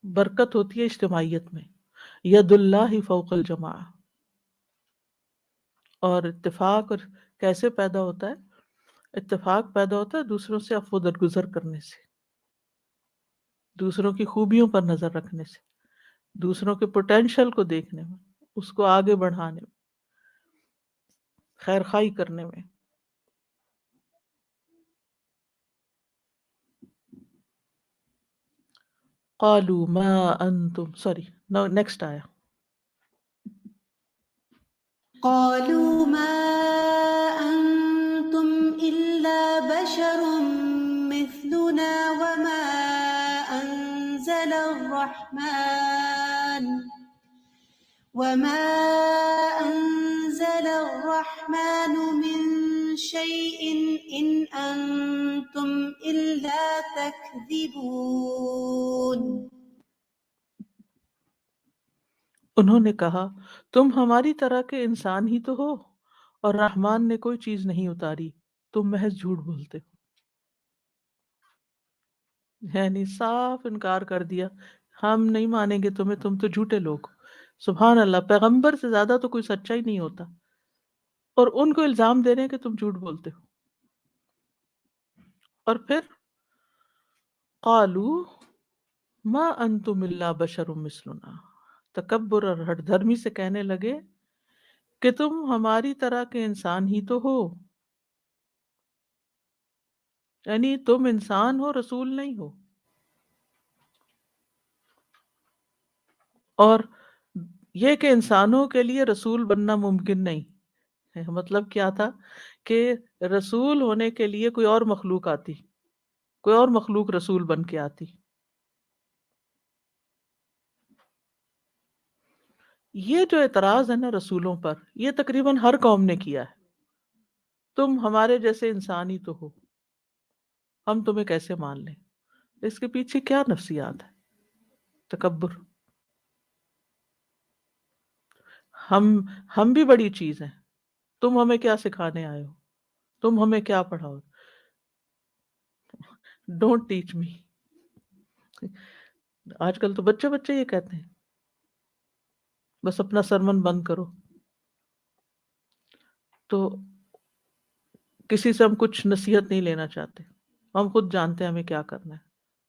برکت ہوتی ہے اجتماعیت میں. ید اللہ فوق الجماع. اور اتفاق اور کیسے پیدا ہوتا ہے؟ اتفاق پیدا ہوتا ہے دوسروں سے عفو درگزر کرنے سے، دوسروں کی خوبیوں پر نظر رکھنے سے، دوسروں کے پوٹینشل کو دیکھنے میں، اس کو آگے بڑھانے میں، خیر خواہی کرنے میں. قالوا ما انتم نیکسٹ آیا. قالوا ما أنتم إلا بشر مثلنا وما أنزل الرحمن من شيء إن أنتم إلا تكذبون. انہوں نے کہا تم ہماری طرح کے انسان ہی تو ہو اور رحمان نے کوئی چیز نہیں اتاری، تم محض جھوٹ بولتے ہو. یعنی صاف انکار کر دیا، ہم نہیں مانیں گے تمہیں، تم تو جھوٹے لوگ. سبحان اللہ، پیغمبر سے زیادہ تو کوئی سچا ہی نہیں ہوتا، اور ان کو الزام دے رہے ہیں کہ تم جھوٹ بولتے ہو. اور پھر قالوا ما انتم الا بشر مثلنا، تکبر اور ہٹ دھرمی سے کہنے لگے کہ تم ہماری طرح کے انسان ہی تو ہو. یعنی تم انسان ہو، رسول نہیں ہو. اور یہ کہ انسانوں کے لیے رسول بننا ممکن نہیں ہے. مطلب کیا تھا کہ رسول ہونے کے لیے کوئی اور مخلوق آتی، کوئی اور مخلوق رسول بن کے آتی. یہ جو اعتراض ہے نا رسولوں پر، یہ تقریباً ہر قوم نے کیا ہے. تم ہمارے جیسے انسان ہی تو ہو، ہم تمہیں کیسے مان لیں. اس کے پیچھے کیا نفسیات ہے؟ تکبر. ہم بھی بڑی چیز ہیں، تم ہمیں کیا سکھانے آئے ہو، تم ہمیں کیا پڑھاؤ. Don't teach me. آج کل تو بچے یہ کہتے ہیں، بس اپنا سرمن بند کرو. تو کسی سے ہم کچھ نصیحت نہیں لینا چاہتے، ہم خود جانتے ہیں ہمیں کیا کرنا ہے.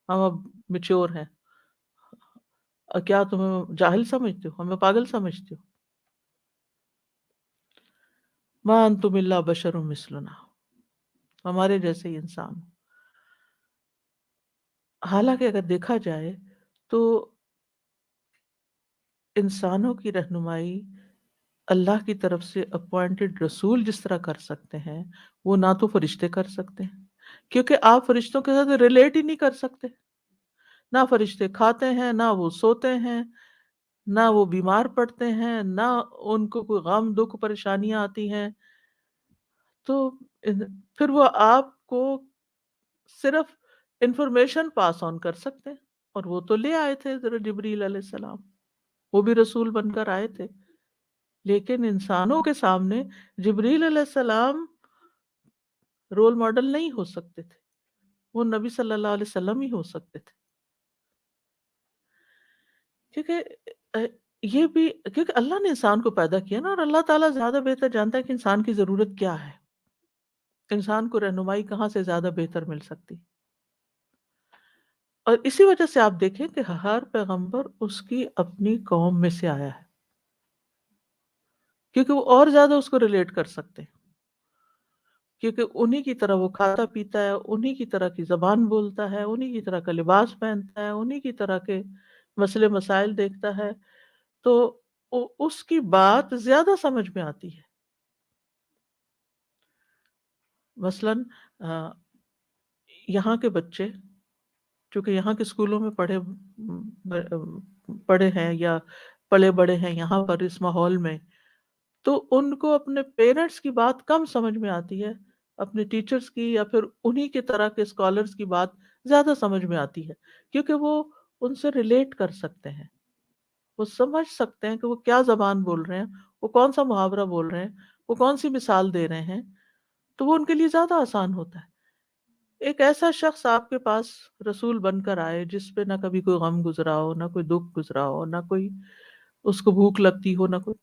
ہم اب میچور ہیں. کیا تمہیں جاہل سمجھتے ہو، ہمیں پاگل سمجھتے ہو؟ ما انتم الا بشر مثلنا، ہمارے جیسے ہی انسان. حالانکہ اگر دیکھا جائے تو انسانوں کی رہنمائی اللہ کی طرف سے اپوائنٹڈ رسول جس طرح کر سکتے ہیں، وہ نہ تو فرشتے کر سکتے ہیں، کیونکہ آپ فرشتوں کے ساتھ ریلیٹ ہی نہیں کر سکتے. نہ فرشتے کھاتے ہیں، نہ وہ سوتے ہیں، نہ وہ بیمار پڑتے ہیں، نہ ان کو کوئی غم دکھ پریشانیاں آتی ہیں. تو پھر وہ آپ کو صرف انفارمیشن پاس آن کر سکتے ہیں، اور وہ تو لے آئے تھے حضرت جبریل علیہ السلام، وہ بھی رسول بن کر آئے تھے، لیکن انسانوں کے سامنے جبریل علیہ السلام رول ماڈل نہیں ہو سکتے تھے، وہ نبی صلی اللہ علیہ وسلم ہی ہو سکتے تھے، کیونکہ یہ بھی کیونکہ اللہ نے انسان کو پیدا کیا نا، اور اللہ تعالیٰ زیادہ بہتر جانتا ہے کہ انسان کی ضرورت کیا ہے، انسان کو رہنمائی کہاں سے زیادہ بہتر مل سکتی، اور اسی وجہ سے آپ دیکھیں کہ ہر پیغمبر اس کی اپنی قوم میں سے آیا ہے، کیونکہ وہ اور زیادہ اس کو ریلیٹ کر سکتے ہیں، کیونکہ انہی کی طرح وہ کھاتا پیتا ہے، انہی کی طرح کی زبان بولتا ہے، انہی کی طرح کا لباس پہنتا ہے، انہی کی طرح کے مسئلے مسائل دیکھتا ہے، تو اس کی بات زیادہ سمجھ میں آتی ہے۔ مثلاً یہاں کے بچے چونکہ یہاں کے اسکولوں میں پڑھے ہیں یا پلے بڑے ہیں یہاں پر اس ماحول میں، تو ان کو اپنے پیرنٹس کی بات کم سمجھ میں آتی ہے، اپنے ٹیچرز کی یا پھر انہی کے طرح کے اسکالرز کی بات زیادہ سمجھ میں آتی ہے، کیونکہ وہ ان سے ریلیٹ کر سکتے ہیں، وہ سمجھ سکتے ہیں کہ وہ کیا زبان بول رہے ہیں، وہ کون سا محاورہ بول رہے ہیں، وہ کون سی مثال دے رہے ہیں، تو وہ ان کے لیے زیادہ آسان ہوتا ہے۔ ایک ایسا شخص آپ کے پاس رسول بن کر آئے جس پہ نہ کبھی کوئی غم گزرا ہو، نہ کوئی دکھ گزرا ہو، نہ کوئی اس کو بھوک لگتی ہو، نہ کوئی،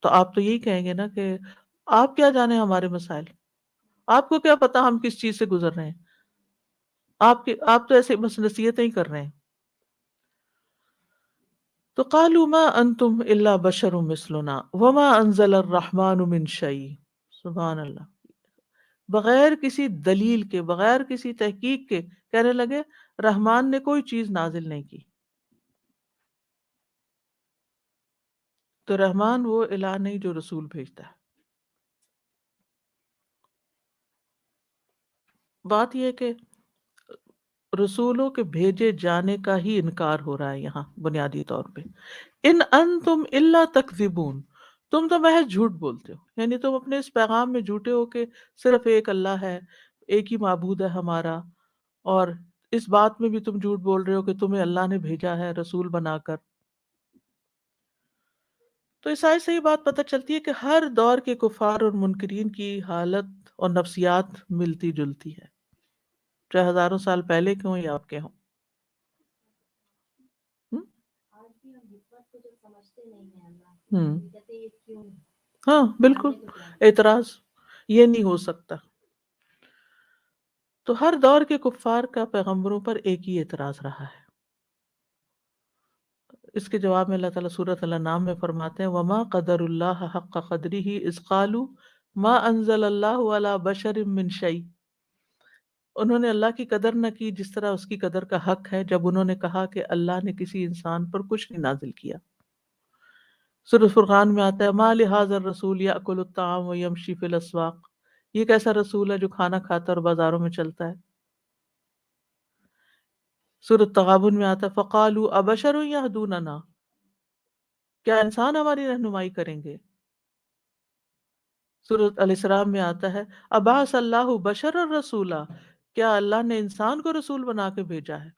تو آپ تو یہی کہیں گے نا کہ آپ کیا جانے ہمارے مسائل، آپ کو کیا پتا ہم کس چیز سے گزر رہے ہیں، آپ تو ایسے بس نصیحتیں ہی کر رہے ہیں۔ تو قالوا ما انتم الا بشر مثلنا وما انزل الرحمن من شيء، سبحان اللہ، بغیر کسی دلیل کے، بغیر کسی تحقیق کے کہنے لگے رحمان نے کوئی چیز نازل نہیں کی۔ تو رحمان وہ الہ نہیں جو رسول بھیجتا ہے۔ بات یہ ہے کہ رسولوں کے بھیجے جانے کا ہی انکار ہو رہا ہے یہاں بنیادی طور پہ۔ ان انتم الا تکذبون، تم تو محض جھوٹ بولتے ہو، یعنی تم اپنے اس پیغام میں جھوٹے ہو کہ صرف ایک اللہ ہے، ایک ہی معبود ہے ہمارا، اور اس بات میں بھی تم جھوٹ بول رہے ہو کہ تمہیں اللہ نے بھیجا ہے رسول بنا کر۔ تو اس آیت سے یہ بات پتہ چلتی ہے کہ ہر دور کے کفار اور منکرین کی حالت اور نفسیات ملتی جلتی ہے، چاہے ہزاروں سال پہلے کے ہوں یا آپ کے ہوں۔ ہم؟ ہاں بالکل، اعتراض یہ نہیں ہو سکتا۔ تو ہر دور کے کفار کا پیغمبروں پر ایک ہی اعتراض رہا ہے۔ اس کے جواب میں اللہ تعالیٰ سورۃ الانعام میں فرماتے ہیں وما قدر اللہ حق قدرہ اذ قالوا ما انزل اللہ علی بشر من شیء، انہوں نے اللہ کی قدر نہ کی جس طرح اس کی قدر کا حق ہے جب انہوں نے کہا کہ اللہ نے کسی انسان پر کچھ نہیں نازل کیا۔ سورۃ فرقان میں آتا ہے ما لہذا الرسول یأکل الطعام ویمشی فی الاسواق، یہ کیسا رسول ہے جو کھانا کھاتا اور بازاروں میں چلتا ہے۔ سورۃ تغابن میں آتا ہے فقالوا ابشر یہدوننا، کیا انسان ہماری رہنمائی کریں گے۔ سورۃ الاسراء میں آتا ہے ابعث اللہ بشر الرسولا، کیا اللہ نے انسان کو رسول بنا کے بھیجا ہے۔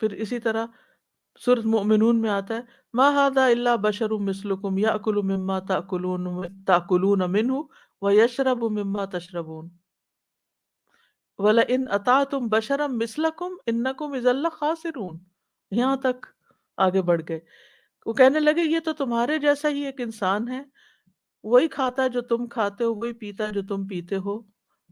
پھر اسی طرح سورۃ مؤمنون میں آتا ہے ما ھذا الا بشر مثلکم یأکل مما تأکلون منہ ویشرب مما تشربون وَلَئِنْ أَطَعْتُمْ بَشَرًا مِثْلَكُمْ إِنَّكُمْ إِذًا لَخَاسِرُونَ، یہاں تک آگے بڑھ گئے، وہ کہنے لگے یہ تو تمہارے جیسا ہی ایک انسان ہے، وہی کھاتا ہے جو تم کھاتے ہو، وہی پیتا ہے جو تم پیتے ہو،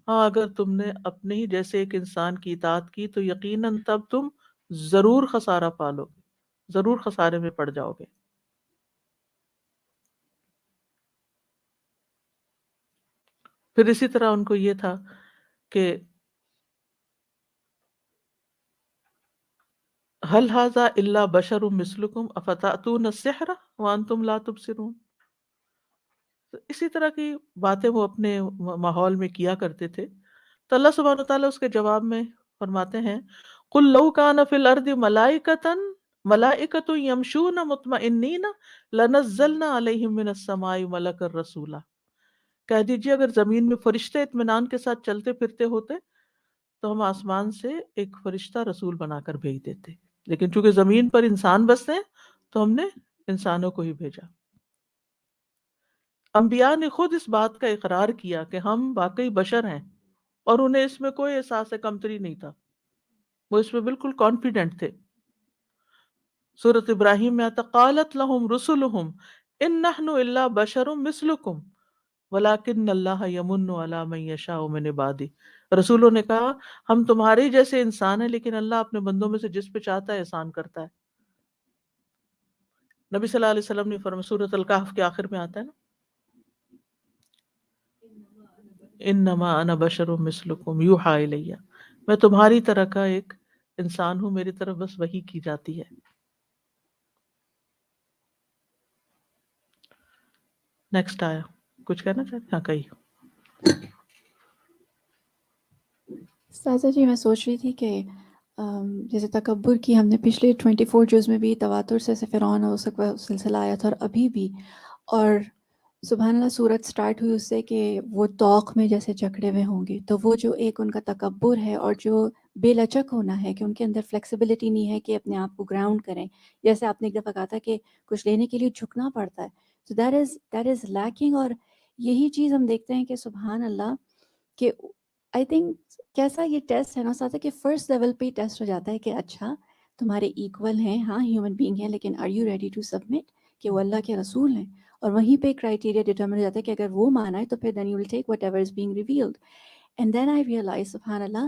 ہاں اگر تم نے اپنے ہی جیسے ایک انسان کی اطاعت کی تو یقیناً تب تم ضرور خسارہ پالو گے، ضرور خسارے میں پڑ جاؤ گے۔ پھر اسی طرح ان کو یہ تھا کہ هل هذا الا بشر مثلکم افتأتون السحر وانتم لا تبصرون، تو اسی طرح کی باتیں وہ اپنے ماحول میں کیا کرتے تھے۔ تو اللہ سبحانہ وتعالیٰ اس کے جواب میں فرماتے ہیں قل لو کان فی الارض ملائکۃ یمشون مطمئنین لنزلنا علیہم من السماء ملکا رسولا، کہہ دیجیے اگر زمین میں فرشتے اطمینان کے ساتھ چلتے پھرتے ہوتے تو ہم آسمان سے ایک فرشتہ رسول بنا کر بھیج دیتے، لیکن چونکہ زمین پر انسان بستے ہیں تو ہم نے انسانوں کو ہی بھیجا۔ انبیاء نے خود اس بات کا اقرار کیا کہ ہم واقعی بشر ہیں، اور انہیں اس میں کوئی احساس کمتری نہیں تھا، وہ اس میں بالکل کانفیڈنٹ تھے۔ سورۃ ابراہیم میں آتا قالت لہم رسلہم ان نحن الا بشر مثلکم ولیکن اللہ یمن علی من یشاء من عبادہ، رسولوں نے کہا ہم تمہارے ہی جیسے انسان ہیں، لیکن اللہ اپنے بندوں میں سے جس پہ چاہتا ہے احسان کرتا ہے۔ نبی صلی اللہ علیہ وسلم نے فرمایا، سورۃ الکہف کے آخر میں آتا ہے نا، انما انا بشر مثلکم یوحی الی، میں تمہاری طرح کا ایک انسان ہوں، میری طرف بس وحی کی جاتی ہے۔ نیکسٹ آیا، کچھ کہنا چاہتے ہیں؟ ہاں کہیے۔ سازا جی، میں سوچ رہی تھی کہ جیسے تکبر کی ہم نے پچھلے 24 جز میں بھی تواتر سے فرعون اور اس کا سلسلہ آیا تھا، اور ابھی بھی، اور سبحان اللہ صورت سٹارٹ ہوئی اس سے کہ وہ توق میں جیسے جکڑے ہوئے ہوں گے، تو وہ جو ایک ان کا تکبر ہے اور جو بے لچک ہونا ہے کہ ان کے اندر فلیکسیبلٹی نہیں ہے کہ اپنے آپ کو گراؤنڈ کریں، جیسے آپ نے ایک دفعہ کہا تھا کہ کچھ لینے کے لیے جھکنا پڑتا ہے، تو دیٹ از لیکنگ۔ اور یہی چیز ہم دیکھتے ہیں کہ سبحان اللہ کہ آئی تھنک کیسا یہ ٹیسٹ ہے نا ساتھ کہ فرسٹ لیول پہ ہی ٹیسٹ ہو جاتا ہے کہ اچھا تمہارے ایکول ہیں، ہاں ہیومن بینگ ہیں، لیکن are you ready to submit کہ وہ اللہ کے رسول ہیں، اور وہیں پہ کرائٹیریا ڈٹرمن ہو جاتا ہے کہ اگر وہ مانا ہے تو پھر then you will take whatever is being revealed. And then I realise سبحان اللہ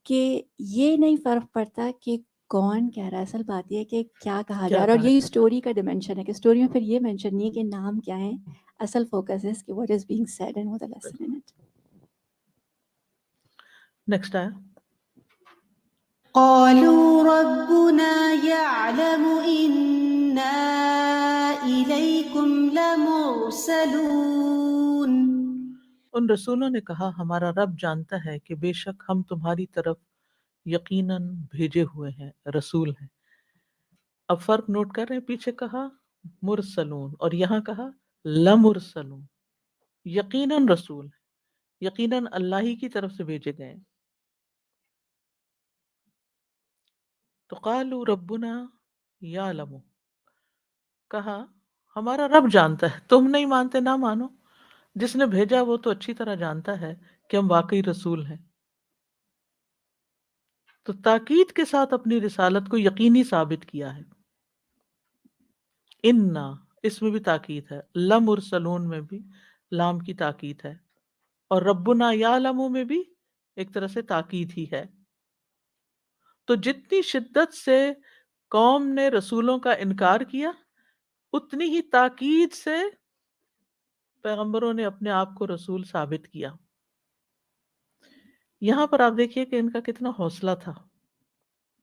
کہ یہ نہیں فرق پڑتا کہ کون کہہ رہا ہے، اصل بات یہ ہے کہ کیا کہا جا رہا ہے، اور یہی اسٹوری کا ڈیمینشن ہے کہ اسٹوری میں پھر یہ مینشن نہیں ہے کہ نام کیا ہے، اصل فوکس ہے کہ what is being said and what the lesson in it۔ Next آیا، قالوا ربنا يعلم إنا إليكم لمرسلون۔ ان رسولوں نے کہا ہمارا رب جانتا ہے کہ بے شک ہم تمہاری طرف یقیناً بھیجے ہوئے ہیں، رسول ہیں۔ اب فرق نوٹ کر رہے ہیں، پیچھے کہا مرسلون اور یہاں کہا لمرسلون، یقیناً رسول ہیں، یقیناً اللہ ہی کی طرف سے بھیجے گئے ہیں۔ تو قالوا ربنا یعلم، کہا ہمارا رب جانتا ہے، تم نہیں مانتے نہ مانو، جس نے بھیجا وہ تو اچھی طرح جانتا ہے کہ ہم واقعی رسول ہیں۔ تو تاکید کے ساتھ اپنی رسالت کو یقینی ثابت کیا ہے۔ انا، اس میں بھی تاکید ہے، لمرسلون میں بھی لام کی تاکید ہے، اور ربنا یعلم میں بھی ایک طرح سے تاکید ہی ہے۔ تو جتنی شدت سے قوم نے رسولوں کا انکار کیا، اتنی ہی تاکید سے پیغمبروں نے اپنے آپ کو رسول ثابت کیا۔ یہاں پر آپ دیکھیے کہ ان کا کتنا حوصلہ تھا،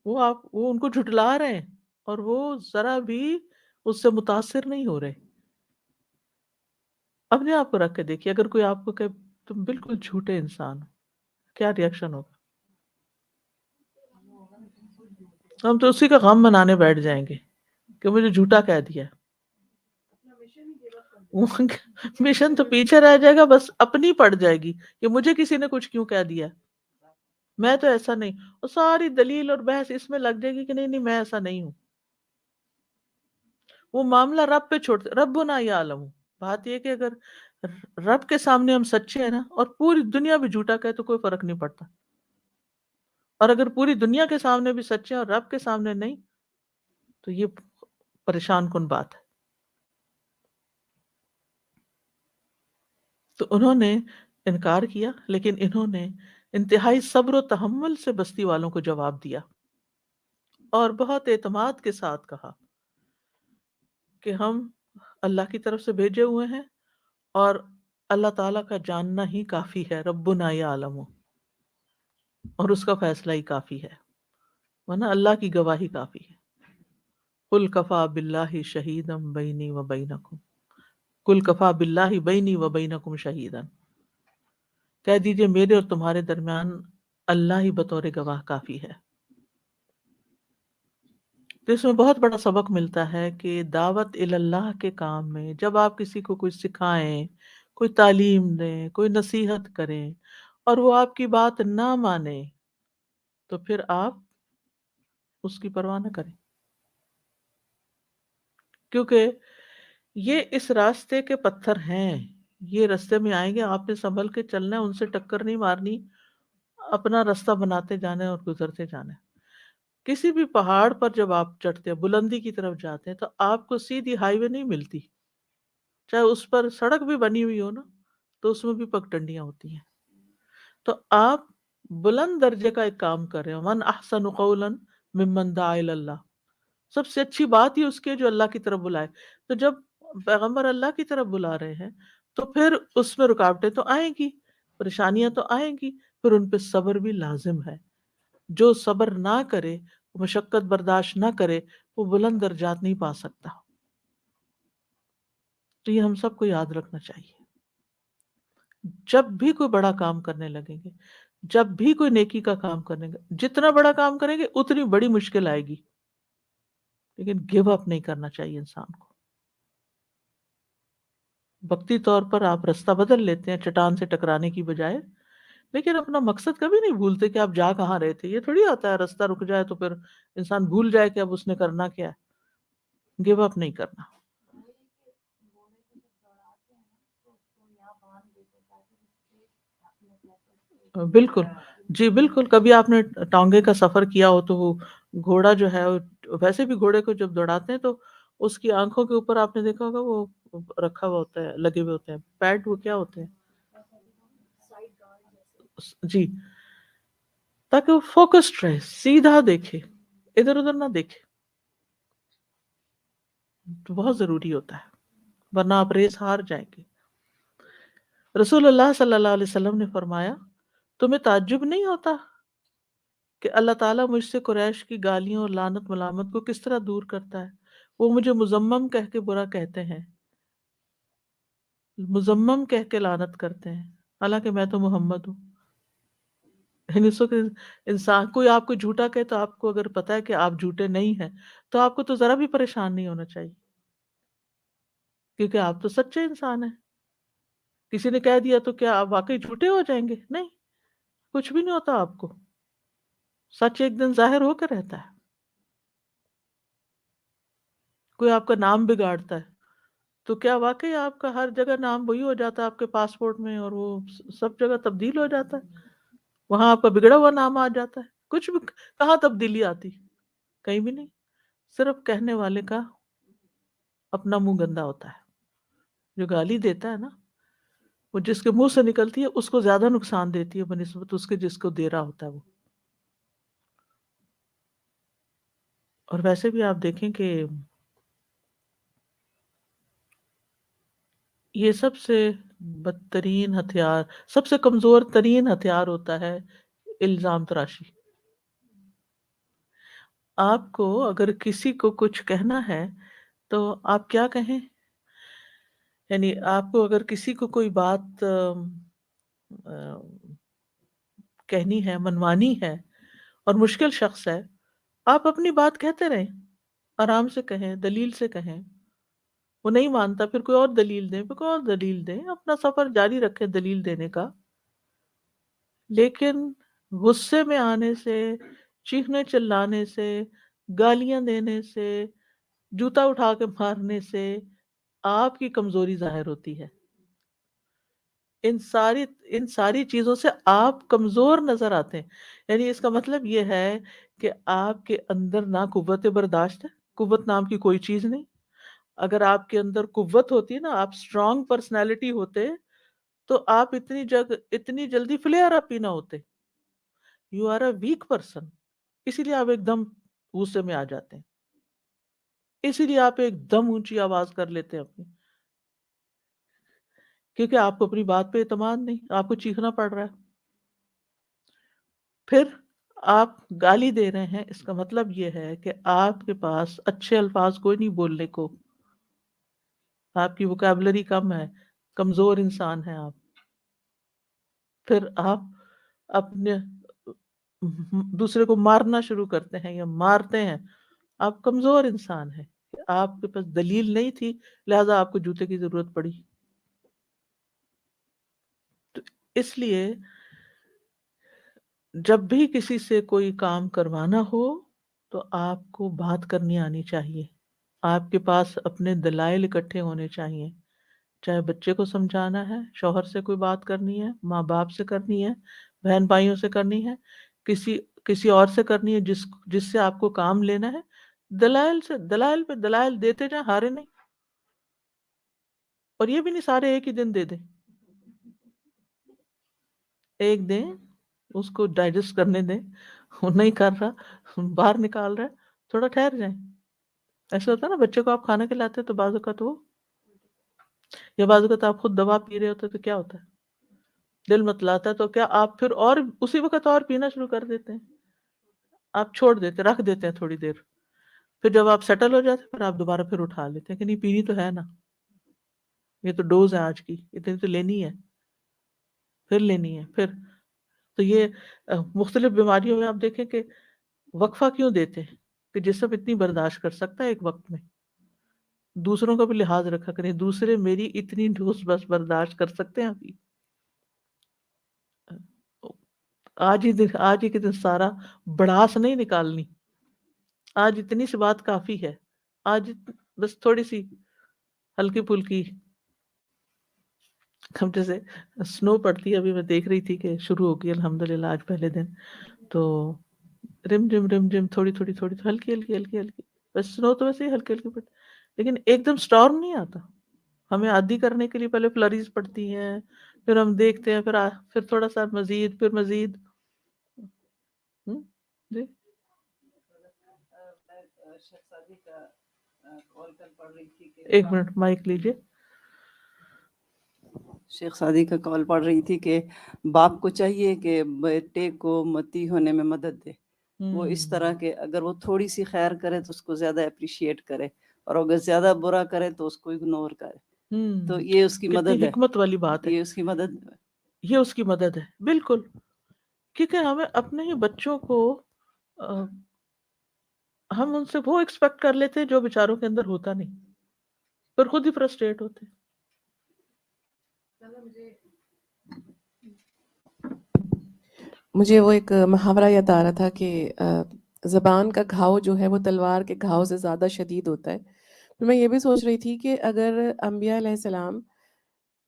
وہ ان کو جھٹلا رہے ہیں اور وہ ذرا بھی اس سے متاثر نہیں ہو رہے۔ اپنے آپ کو رکھ کے دیکھیے، اگر کوئی آپ کو کہ تم بالکل جھوٹے انسان ہو، کیا ریئیکشن ہوگا؟ ہم تو اسی کا غم منانے بیٹھ جائیں گے کہ مجھے جھوٹا کہہ دیا۔ مشن تو پیچھے رہ جائے گا، بس اپنی پڑ جائے گی کہ مجھے کسی نے کچھ کیوں کہہ دیا، میں تو ایسا نہیں، اور ساری دلیل اور بحث اس میں لگ جائے گی کہ نہیں نہیں میں ایسا نہیں ہوں۔ وہ معاملہ رب پہ چھوڑتے، ربنا یعلم، بات یہ کہ اگر رب کے سامنے ہم سچے ہیں نا، اور پوری دنیا بھی جھوٹا کہے تو کوئی فرق نہیں پڑتا، اور اگر پوری دنیا کے سامنے بھی سچے ہیں اور رب کے سامنے نہیں، تو یہ پریشان کن بات ہے۔ تو انہوں نے انکار کیا، لیکن انہوں نے انتہائی صبر و تحمل سے بستی والوں کو جواب دیا، اور بہت اعتماد کے ساتھ کہا کہ ہم اللہ کی طرف سے بھیجے ہوئے ہیں، اور اللہ تعالیٰ کا جاننا ہی کافی ہے، ربنا یعلم، اور اس کا فیصلہ ہی کافی ہے، ورنہ اللہ کی گواہی کافی ہے۔ قل کفا باللہ شہیدا بینی و بینکم، قل کفا باللہ بینی و بینکم شہیدا، کہہ دیجئے میرے اور تمہارے درمیان اللہ ہی بطور گواہ کافی ہے۔ تو اس میں بہت بڑا سبق ملتا ہے کہ دعوت اللہ کے کام میں جب آپ کسی کو کچھ سکھائیں، کوئی تعلیم دیں، کوئی نصیحت کریں اور وہ آپ کی بات نہ مانے تو پھر آپ اس کی پرواہ نہ کریں، کیونکہ یہ اس راستے کے پتھر ہیں، یہ راستے میں آئیں گے، آپ نے سنبھل کے چلنا ہے، ان سے ٹکر نہیں مارنی، اپنا راستہ بناتے جانا ہے اور گزرتے جانا ہے۔ کسی بھی پہاڑ پر جب آپ چڑھتے ہیں، بلندی کی طرف جاتے ہیں، تو آپ کو سیدھی ہائی وے نہیں ملتی، چاہے اس پر سڑک بھی بنی ہوئی ہو نا، تو اس میں بھی پگڈنڈیاں ہوتی ہیں۔ تو آپ بلند درجے کا ایک کام کر رہے ہیں، من احسن قولا ممن دعا الی اللہ، سب سے اچھی بات ہی اس کی ہے جو اللہ کی طرف بلائے۔ تو جب پیغمبر اللہ کی طرف بلا رہے ہیں تو پھر اس میں رکاوٹیں تو آئیں گی، پریشانیاں تو آئیں گی، پھر ان پہ صبر بھی لازم ہے۔ جو صبر نہ کرے، مشقت برداشت نہ کرے، وہ بلند درجات نہیں پا سکتا۔ تو یہ ہم سب کو یاد رکھنا چاہیے، جب بھی کوئی بڑا کام کرنے لگیں گے، جب بھی کوئی نیکی کا کام کرنے گے، جتنا بڑا کام کریں گے اتنی بڑی مشکل آئے گی، لیکن گیو اپ نہیں کرنا چاہیے انسان کو۔ وقتی طور پر آپ راستہ بدل لیتے ہیں چٹان سے ٹکرانے کی بجائے، لیکن اپنا مقصد کبھی نہیں بھولتے کہ آپ جا کہاں رہے تھے۔ یہ تھوڑی آتا ہے راستہ رک جائے تو پھر انسان بھول جائے کہ اب اس نے کرنا کیا ہے۔ گیو اپ نہیں کرنا۔ بالکل، جی بالکل، کبھی آپ نے ٹانگے کا سفر کیا ہو تو وہ گھوڑا جو ہے ویسے بھی گھوڑے کو جب دوڑاتے ہیں تو اس کی آنکھوں کے اوپر آپ نے دیکھا ہوگا وہ رکھا ہوا ہوتا ہے، لگے ہوئے ہوتے ہیں پیڈ، وہ کیا ہوتے ہیں، جی، تاکہ وہ فوکسڈ رہے، سیدھا دیکھے، ادھر ادھر نہ دیکھے، تو بہت ضروری ہوتا ہے، ورنہ آپ ریس ہار جائیں گے۔ رسول اللہ صلی اللہ علیہ وسلم نے فرمایا، تمہیں تعجب نہیں ہوتا کہ اللہ تعالیٰ مجھ سے قریش کی گالیوں اور لعنت ملامت کو کس طرح دور کرتا ہے؟ وہ مجھے مذمم کہہ کے برا کہتے ہیں، مذمم کہہ کے لعنت کرتے ہیں، حالانکہ میں تو محمد ہوں۔ یعنی اس وقت انسان کوئی آپ کو جھوٹا کہے تو آپ کو اگر پتا ہے کہ آپ جھوٹے نہیں ہیں تو آپ کو تو ذرا بھی پریشان نہیں ہونا چاہیے، کیونکہ آپ تو سچے انسان ہیں۔ کسی نے کہہ دیا تو کیا آپ واقعی جھوٹے ہو جائیں گے؟ نہیں، کچھ بھی نہیں ہوتا آپ کو، سچ ایک دن ظاہر ہو کے رہتا ہے۔ کوئی آپ کا نام بگاڑتا ہے تو کیا واقعی آپ کا ہر جگہ نام وہی ہو جاتا ہے آپ کے پاسپورٹ میں، اور وہ سب جگہ تبدیل ہو جاتا ہے، وہاں آپ کا بگڑا ہوا نام آ جاتا ہے؟ کچھ بھی، کہاں تبدیلی آتی؟ کہیں بھی نہیں۔ صرف کہنے والے کا اپنا منہ گندا ہوتا ہے، جو گالی دیتا ہے نا، وہ جس کے منہ سے نکلتی ہے اس کو زیادہ نقصان دیتی ہے بنسبت اس کے جس کو دے رہا ہوتا ہے وہ۔ اور ویسے بھی آپ دیکھیں کہ یہ سب سے بدترین ہتھیار، سب سے کمزور ترین ہتھیار ہوتا ہے الزام تراشی۔ آپ کو اگر کسی کو کچھ کہنا ہے تو آپ کیا کہیں؟ یعنی آپ کو اگر کسی کو کوئی بات کہنی ہے، منوانی ہے، اور مشکل شخص ہے، آپ اپنی بات کہتے رہیں، آرام سے کہیں، دلیل سے کہیں۔ وہ نہیں مانتا، پھر کوئی اور دلیل دیں، پھر کوئی اور دلیل دیں، اپنا سفر جاری رکھیں دلیل دینے کا۔ لیکن غصے میں آنے سے، چیخنے چلانے سے، گالیاں دینے سے، جوتا اٹھا کے مارنے سے آپ کی کمزوری ظاہر ہوتی ہے۔ ان ساری چیزوں سے آپ کمزور نظر آتے ہیں۔ یعنی اس کا مطلب یہ ہے کہ آپ کے اندر نہ قوت برداشت ہے، قوت نام کی کوئی چیز نہیں۔ اگر آپ کے اندر قوت ہوتی ہے نا، آپ اسٹرانگ پرسنالٹی ہوتے تو آپ اتنی جلدی فلیئر اپ ہی نہ ہوتے۔ You are a weak person, اسی لیے آپ ایک دم غصے میں آ جاتے ہیں، اسی لیے آپ ایک دم اونچی آواز کر لیتے ہیں اپنی، کیونکہ آپ کو اپنی بات پہ اعتماد نہیں، آپ کو چیخنا پڑ رہا ہے۔ پھر آپ گالی دے رہے ہیں، اس کا مطلب یہ ہے کہ آپ کے پاس اچھے الفاظ کوئی نہیں بولنے کو، آپ کی ووکیبلری کم ہے، کمزور انسان ہیں آپ۔ پھر آپ اپنے دوسرے کو مارنا شروع کرتے ہیں یا مارتے ہیں، آپ کمزور انسان ہیں، آپ کے پاس دلیل نہیں تھی لہذا آپ کو جوتے کی ضرورت پڑی۔ اس لیے جب بھی کسی سے کوئی کام کروانا ہو تو آپ کو بات کرنی آنی چاہیے، آپ کے پاس اپنے دلائل اکٹھے ہونے چاہیے، چاہے بچے کو سمجھانا ہے، شوہر سے کوئی بات کرنی ہے، ماں باپ سے کرنی ہے، بہن بھائیوں سے کرنی ہے، کسی اور سے کرنی ہے جس سے آپ کو کام لینا ہے، دلائل پہ دلائل دیتے جائیں، ہارے نہیں۔ اور یہ بھی نہیں سارے ایک ہی دن دے دیں، ایک دیں، اس کو ڈائجسٹ کرنے دیں، وہ نہیں کر رہا، باہر نکال رہا ہے، تھوڑا ٹھہر جائیں۔ ایسا ہوتا ہے نا، بچے کو آپ کھانا کھلاتے تو بعض اوقات وہ، یا بعض اوقات آپ خود دوا پی رہے ہوتے تو کیا ہوتا ہے، دل متلاتا ہے، تو کیا آپ پھر اور اسی وقت اور پینا شروع کر دیتے ہیں؟ آپ چھوڑ دیتے، رکھ دیتے ہیں تھوڑی دیر، پھر جب آپ سیٹل ہو جاتے ہیں پھر آپ دوبارہ پھر اٹھا لیتے ہیں کہ نہیں پینی تو ہے نا، یہ تو ڈوز ہے آج کی، اتنی تو لینی ہے، پھر لینی ہے پھر۔ تو یہ مختلف بیماریوں میں آپ دیکھیں کہ وقفہ کیوں دیتے ہیں کہ جسم اتنی برداشت کر سکتا ہے ایک وقت میں، دوسروں کا بھی لحاظ رکھا کریں، دوسرے میری اتنی ڈوز بس برداشت کر سکتے ہیں ابھی، آج ہی کے دن سارا بڑاس نہیں نکالنی، آج اتنی سی بات کافی ہے، آج بس تھوڑی سی ہلکی پھلکی، ہم جیسے سنو پڑتی ہے، ابھی میں دیکھ رہی تھی کہ شروع ہو گئی الحمدللہ آج پہلے دن، تو رم جم تھوڑی تھوڑی ہلکی ہلکی ہلکی ہلکی، بس سنو تو ویسے ہی ہلکی ہلکی پڑتی، لیکن ایک دم سٹارم نہیں آتا، ہمیں عادی کرنے کے لیے پہلے فلریز پڑتی ہیں، پھر ہم دیکھتے ہیں، پھر تھوڑا سا مزید، پھر مزید۔ جی ایک منٹ مائک لیجیے۔ شیخ سعدی کا کال پڑھ رہی تھی کہ باپ کو چاہیے کہ بیٹے کو متی ہونے میں مدد دے، وہ اس طرح کہ اگر وہ تھوڑی سی خیر کرے تو اس کو زیادہ اپریشیٹ کرے، اور اگر زیادہ برا کرے تو اس کو اگنور کرے، تو یہ اس کی مدد کتنی ہے، حکمت والی بات ہے، یہ اس کی مدد ہے۔ یہ اس کی مدد ہے بالکل، کیونکہ ہمیں اپنے ہی بچوں کو ہم ان سے وہ ایکسپیکٹ کر لیتے جو بیچاروں کے اندر ہوتا نہیں، پھر خود ہی فرسٹریٹ ہوتے۔ مجھے وہ ایک محاورہ یاد آ رہا تھا کہ زبان کا گھاؤ جو ہے وہ تلوار کے گھاؤ سے زیادہ شدید ہوتا ہے۔ تو میں یہ بھی سوچ رہی تھی کہ اگر انبیاء علیہ السلام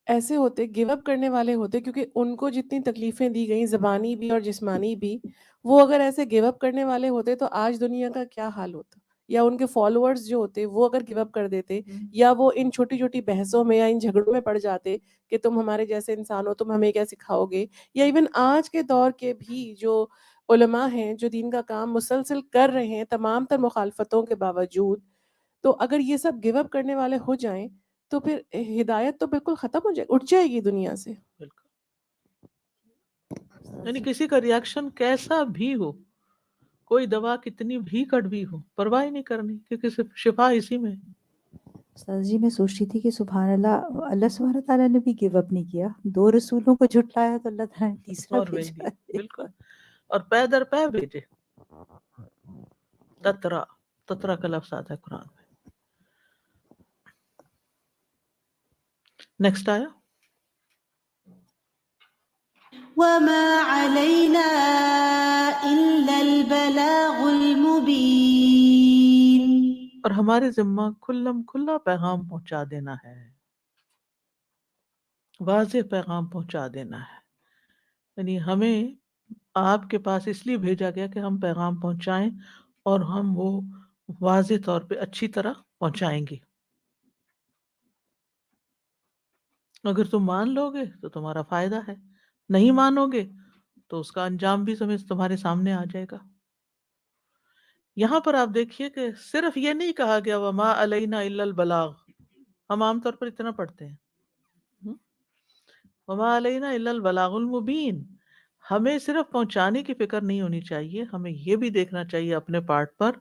ایسے ہوتے، گیو اپ کرنے والے ہوتے، کیونکہ ان کو جتنی تکلیفیں دی گئیں زبانی بھی اور جسمانی بھی، وہ اگر ایسے گیو اپ کرنے والے ہوتے تو آج دنیا کا کیا حال ہوتا، یا ان کے فالوورز جو ہوتے وہ اگر گیو اپ کر دیتے، یا وہ ان چھوٹی چھوٹی بحثوں میں یا ان جھگڑوں میں پڑ جاتے کہ تم ہمارے جیسے انسان ہو، تم ہمیں کیا سکھاؤ گے، یا ایون آج کے دور کے بھی جو علماء ہیں جو دین کا کام مسلسل کر رہے ہیں تمام تر مخالفتوں کے باوجود، تو اگر یہ سب گیو اپ کرنے والے ہو جائیں تو پھر ہدایت تو بالکل ختم ہو جائے، اٹھ جائے گی دنیا سے۔ بالکل، یعنی کسی کا ریاکشن کیسا بھی ہو، کوئی دوا کتنی بھی کڑوی ہو، پرواہ نہیں کرنی، کیونکہ صرف شفا اسی میں ہے۔ استاذ جی میں سوچ رہی تھی کہ سبحان اللہ، اللہ سبحانہ تعالیٰ نے بھی گیو اپ نہیں کیا، 2 رسولوں کو جھٹلایا تو اللہ تعالیٰ نے تیسرا اور بھیج بھیجا دیا، ہے۔ بالکل، اور پے در پے بھیجے، تترا کا لفظ آتا ہے قرآن میں۔ نیکسٹ آیا وما علينا إلا البلاغ المبين، اور ہمارے ذمہ کھلم کھلا پیغام پہنچا دینا ہے، واضح پیغام پہنچا دینا ہے، یعنی ہمیں آپ کے پاس اس لیے بھیجا گیا کہ ہم پیغام پہنچائیں، اور ہم وہ واضح طور پہ اچھی طرح پہنچائیں گے۔ اگر تم مان لو گے تو تمہارا فائدہ ہے، نہیں مانو گے تو اس کا انجام بھی تمہارے سامنے آ جائے گا۔ یہاں پر آپ دیکھیے کہ صرف یہ نہیں کہا گیا وما علینا الا البلاغ، ہم عام طور پر اتنا پڑھتے ہیں وما علینا الا البلاغ المبین، ہمیں صرف پہنچانے کی فکر نہیں ہونی چاہیے، ہمیں یہ بھی دیکھنا چاہیے اپنے پارٹ پر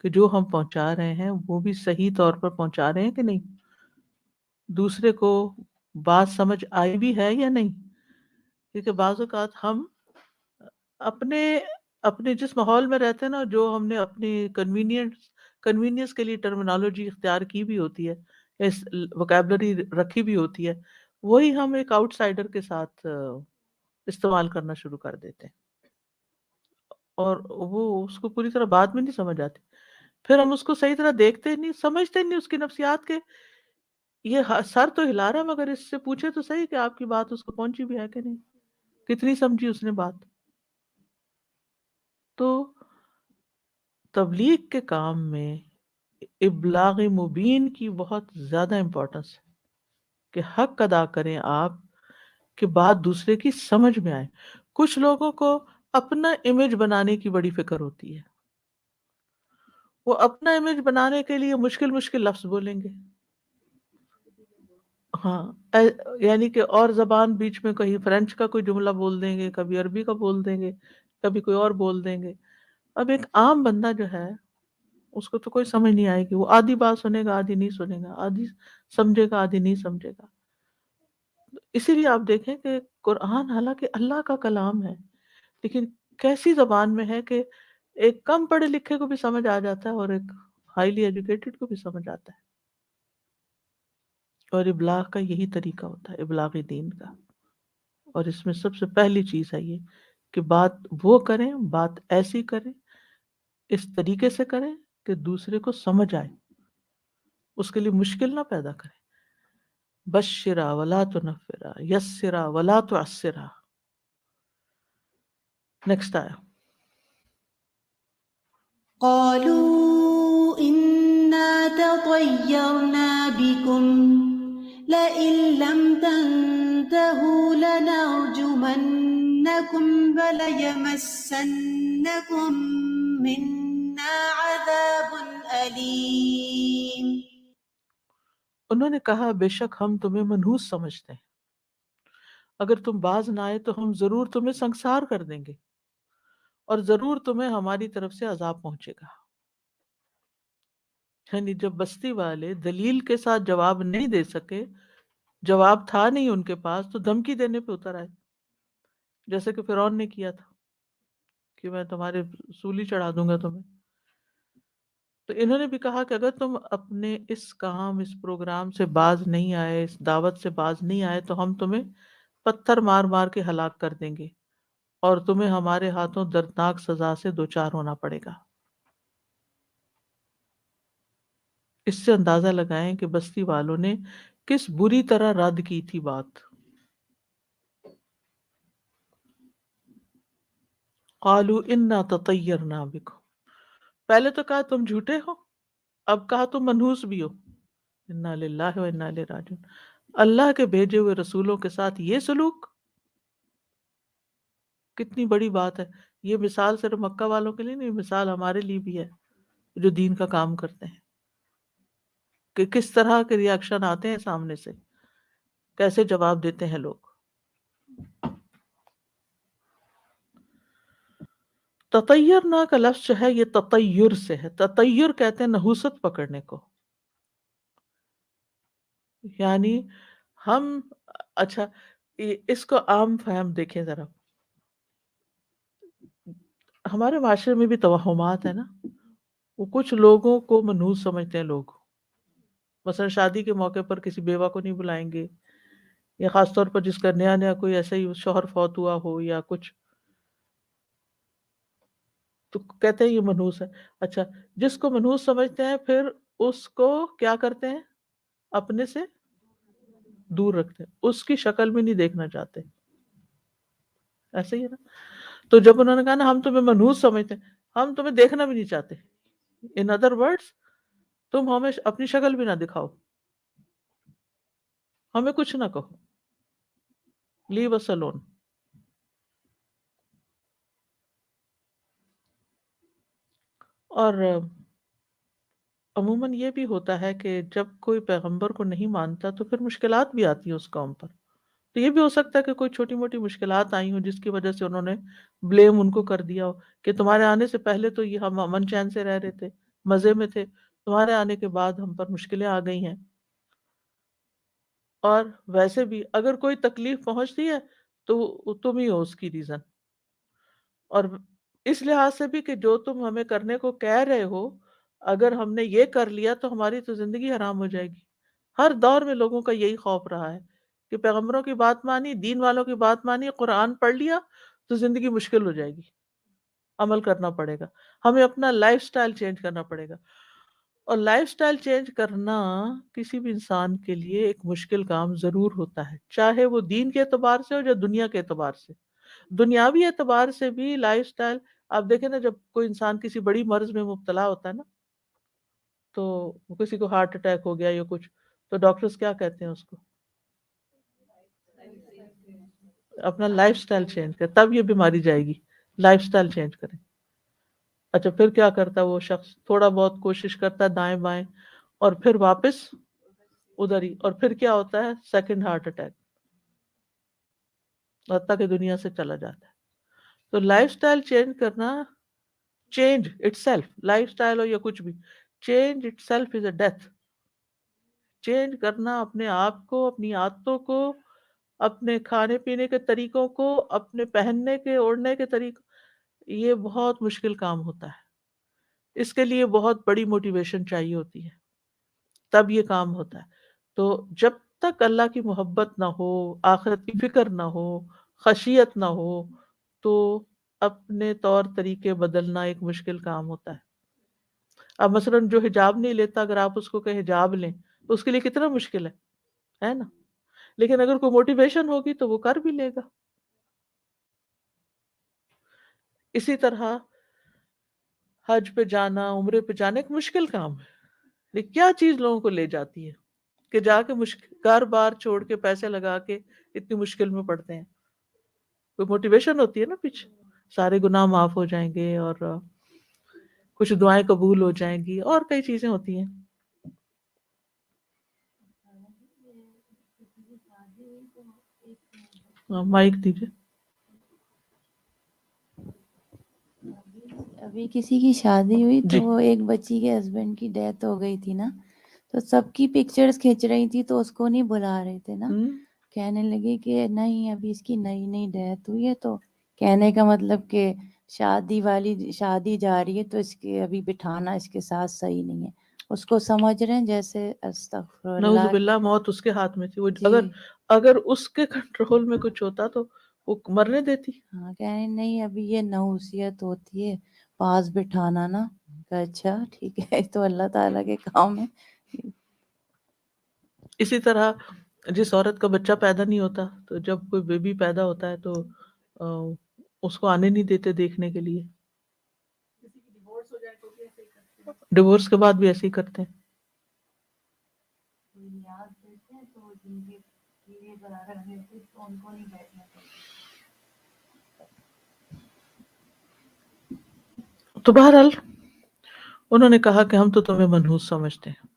کہ جو ہم پہنچا رہے ہیں وہ بھی صحیح طور پر پہنچا رہے ہیں کہ نہیں، دوسرے کو بات سمجھ آئی بھی ہے یا نہیں، کیونکہ بعض اوقات ہم اپنے جس ماحول میں رہتے ہیں نا، جو ہم نے اپنی کنوینئنس کے لیے ٹرمینالوجی اختیار کی بھی ہوتی ہے، وکیبلری رکھی بھی ہوتی ہے، وہی ہم ایک آؤٹ سائڈر کے ساتھ استعمال کرنا شروع کر دیتے ہیں، اور وہ اس کو پوری طرح بات میں نہیں سمجھ آتی. پھر ہم اس کو صحیح طرح دیکھتے نہیں، سمجھتے نہیں اس کی نفسیات کے. یہ سر تو ہلا رہا ہے، مگر اس سے پوچھے تو صحیح کہ آپ کی بات اس کو پہنچی بھی ہے کہ نہیں، کتنی سمجھی اس نے بات. تو تبلیغ کے کام میں ابلاغ مبین کی بہت زیادہ امپورٹنس ہے کہ حق ادا کریں آپ، کہ بات دوسرے کی سمجھ میں آئے. کچھ لوگوں کو اپنا امیج بنانے کی بڑی فکر ہوتی ہے، وہ اپنا امیج بنانے کے لیے مشکل مشکل لفظ بولیں گے. ہاں یعنی کہ اور زبان بیچ میں کہیں فرینچ کا کوئی جملہ بول دیں گے، کبھی عربی کا بول دیں گے، کبھی کوئی اور بول دیں گے. اب ایک عام بندہ جو ہے اس کو تو کوئی سمجھ نہیں آئے گی، وہ آدھی بات سنے گا، آدھی نہیں سنے گا، آدھی سمجھے گا، آدھی نہیں سمجھے گا. اسی لیے آپ دیکھیں کہ قرآن حالانکہ اللہ کا کلام ہے، لیکن کیسی زبان میں ہے کہ ایک کم پڑھے لکھے کو بھی سمجھ آ جاتا ہے اور ایک ہائیلی ایجوکیٹڈ کو بھی سمجھ آتا ہے. اور ابلاغ کا یہی طریقہ ہوتا ہے، ابلاغ دین کا. اور اس میں سب سے پہلی چیز ہے یہ کہ بات وہ کریں، بات ایسی کریں، اس طریقے سے کریں کہ دوسرے کو سمجھ آئے، اس کے لیے مشکل نہ پیدا کریں. بشرا ولا تنفرا، یسرا ولا تعسرا. نیکسٹ آیا. قالوا إنا تطيرنا بكم لئن لم تنتهوا لنرجمنكم وليمسنكم منا عذاب أليم. انہوں نے کہا بے شک ہم تمہیں منحوس سمجھتے ہیں، اگر تم باز نہ آئے تو ہم ضرور تمہیں سنگسار کر دیں گے، اور ضرور تمہیں ہماری طرف سے عذاب پہنچے گا. یعنی جب بستی والے دلیل کے ساتھ جواب نہیں دے سکے، جواب تھا نہیں ان کے پاس، تو دھمکی دینے پہ اتر آئے، جیسے کہ فرعون نے کیا تھا کہ میں تمہارے سولی چڑھا دوں گا تمہیں. تو انہوں نے بھی کہا کہ اگر تم اپنے اس کام، اس پروگرام سے باز نہیں آئے، اس دعوت سے باز نہیں آئے، تو ہم تمہیں پتھر مار مار کے ہلاک کر دیں گے، اور تمہیں ہمارے ہاتھوں دردناک سزا سے دوچار ہونا پڑے گا. اس سے اندازہ لگائیں کہ بستی والوں نے کس بری طرح رد کی تھی بات. قالوا انا تطیرنا بکم، پہلے تو کہا تم جھوٹے ہو، اب کہا تم منحوس بھی ہو. انا للہ و انا الیہ راجعون. اللہ کے بھیجے ہوئے رسولوں کے ساتھ یہ سلوک کتنی بڑی بات ہے. یہ مثال صرف مکہ والوں کے لیے نہیں، مثال ہمارے لیے بھی ہے جو دین کا کام کرتے ہیں، کہ کس طرح کے ری ایکشن آتے ہیں سامنے سے، کیسے جواب دیتے ہیں لوگ. تطیرنا کا لفظ جو ہے یہ تطیر سے ہے. تطیر کہتے ہیں نحوست پکڑنے کو. یعنی ہم اچھا اس کو عام فہم دیکھیں ذرا. ہمارے معاشرے میں بھی توہمات ہے نا، وہ کچھ لوگوں کو منحوس سمجھتے ہیں لوگ. مثلا شادی کے موقع پر کسی بیوہ کو نہیں بلائیں گے، یا خاص طور پر جس کا نیا نیا کوئی ایسا ہی شوہر فوت ہوا ہو یا کچھ، تو کہتے ہیں یہ منحوس ہے. اچھا جس کو منحوس سمجھتے ہیں پھر اس کو کیا کرتے ہیں؟ اپنے سے دور رکھتے ہیں، اس کی شکل میں نہیں دیکھنا چاہتے. ایسے ہی ہے نا. تو جب انہوں نے کہا نا ہم تمہیں منحوس سمجھتے ہیں، ہم تمہیں دیکھنا بھی نہیں چاہتے. ان ادر ورڈز تم ہمیں اپنی شکل بھی نہ دکھاؤ، ہمیں کچھ نہ کہو، لیو اس الون. اور عموماً یہ بھی ہوتا ہے کہ جب کوئی پیغمبر کو نہیں مانتا تو پھر مشکلات بھی آتی ہیں اس قوم پر. تو یہ بھی ہو سکتا ہے کہ کوئی چھوٹی موٹی مشکلات آئی ہوں جس کی وجہ سے انہوں نے بلیم ان کو کر دیا ہو کہ تمہارے آنے سے پہلے تو یہ ہم امن چین سے رہ رہے تھے، مزے میں تھے، تمہارے آنے کے بعد ہم پر مشکلیں آ گئی ہیں. اور ویسے بھی اگر کوئی تکلیف پہنچتی ہے تو تم ہی ہو اس کی ریزن. اور اس لحاظ سے بھی کہ جو تم ہمیں کرنے کو کہہ رہے ہو، اگر ہم نے یہ کر لیا تو ہماری تو زندگی حرام ہو جائے گی. ہر دور میں لوگوں کا یہی خوف رہا ہے کہ پیغمبروں کی بات مانی، دین والوں کی بات مانی، قرآن پڑھ لیا تو زندگی مشکل ہو جائے گی، عمل کرنا پڑے گا، ہمیں اپنا لائف سٹائل چینج کرنا پڑے گا. اور لائف سٹائل چینج کرنا کسی بھی انسان کے لیے ایک مشکل کام ضرور ہوتا ہے، چاہے وہ دین کے اعتبار سے ہو یا دنیا کے اعتبار سے. دنیاوی اعتبار سے بھی لائف سٹائل، آپ دیکھیں نا، جب کوئی انسان کسی بڑی مرض میں مبتلا ہوتا ہے نا، تو کسی کو ہارٹ اٹیک ہو گیا یا کچھ، تو ڈاکٹرز کیا کہتے ہیں اس کو؟ اپنا لائف سٹائل چینج کرے، تب یہ بیماری جائے گی. لائف سٹائل چینج کریں. اچھا پھر کیا کرتا ہے وہ شخص؟ تھوڑا بہت کوشش کرتا ہے دائیں بائیں، اور پھر واپس ادھر ہی، اور پھر کیا ہوتا ہے؟ سیکنڈ ہارٹ اٹیک، حتیٰ کہ دنیا سے چلا جاتا ہے. تو لائف سٹائل چینج کرنا، change itself, lifestyle ہو یا کچھ بھی، change itself is a death. Change کرنا اپنے آپ کو، اپنی عادتوں کو، اپنے کھانے پینے کے طریقوں کو، اپنے پہننے کے اوڑھنے کے طریقوں، یہ بہت مشکل کام ہوتا ہے. اس کے لیے بہت بڑی موٹیویشن چاہیے ہوتی ہے، تب یہ کام ہوتا ہے. تو جب تک اللہ کی محبت نہ ہو، آخرت کی فکر نہ ہو، خشیت نہ ہو، تو اپنے طور طریقے بدلنا ایک مشکل کام ہوتا ہے. اب مثلا جو حجاب نہیں لیتا، اگر آپ اس کو کہ حجاب لیں تو اس کے لیے کتنا مشکل ہے نا. لیکن اگر کوئی موٹیویشن ہوگی تو وہ کر بھی لے گا. اسی طرح حج پہ جانا، عمرے پہ جانا ایک مشکل کام ہے، لیکن کیا چیز لوگوں کو لے جاتی ہے کہ جا کے گھر بار چھوڑ کے پیسے لگا کے اتنی مشکل میں پڑتے ہیں؟ کوئی موٹیویشن ہوتی ہے نا پیچھے، سارے گناہ معاف ہو جائیں گے، اور کچھ دعائیں قبول ہو جائیں گی، اور کئی چیزیں ہوتی ہیں. مائک دیجیے. ابھی کسی کی شادی ہوئی جی. تو ایک بچی کے ہسبینڈ کی ڈیتھ ہو گئی تھی نا، تو سب کی پکچرز کھینچ رہی تھی تو اس کو نہیں بلا رہے تھے نا. کہنے لگے کہ نہیں ابھی اس کی نئی نئی ڈیتھ ہوئی ہے، تو کہنے کا مطلب کہ شادی جا رہی ہے تو اس کے ابھی بٹھانا اس کے ساتھ صحیح نہیں ہے. اس کو سمجھ رہے ہیں جیسے استغفر نعوذ اللہ. باللہ، موت اس کے ہاتھ میں تھی. وہ جی اگر اس کے کنٹرول میں کچھ ہوتا تو وہ مرنے دیتی. ہاں، کہنے نہیں ابھی یہ نوصیت ہوتی ہے پاس بٹھانا نا. اچھا ٹھیک ہے، تو اللہ تعالیٰ کے کام ہے. اسی طرح جس عورت کا بچہ پیدا نہیں ہوتا، تو جب کوئی بیبی پیدا ہوتا ہے تو اس کو آنے نہیں دیتے دیکھنے کے لیے. ڈیورس کے بعد بھی ایسے ہی کرتے ہیں. تو بہرحال انہوں نے کہا کہ ہم تو تمہیں منحوس سمجھتے ہیں.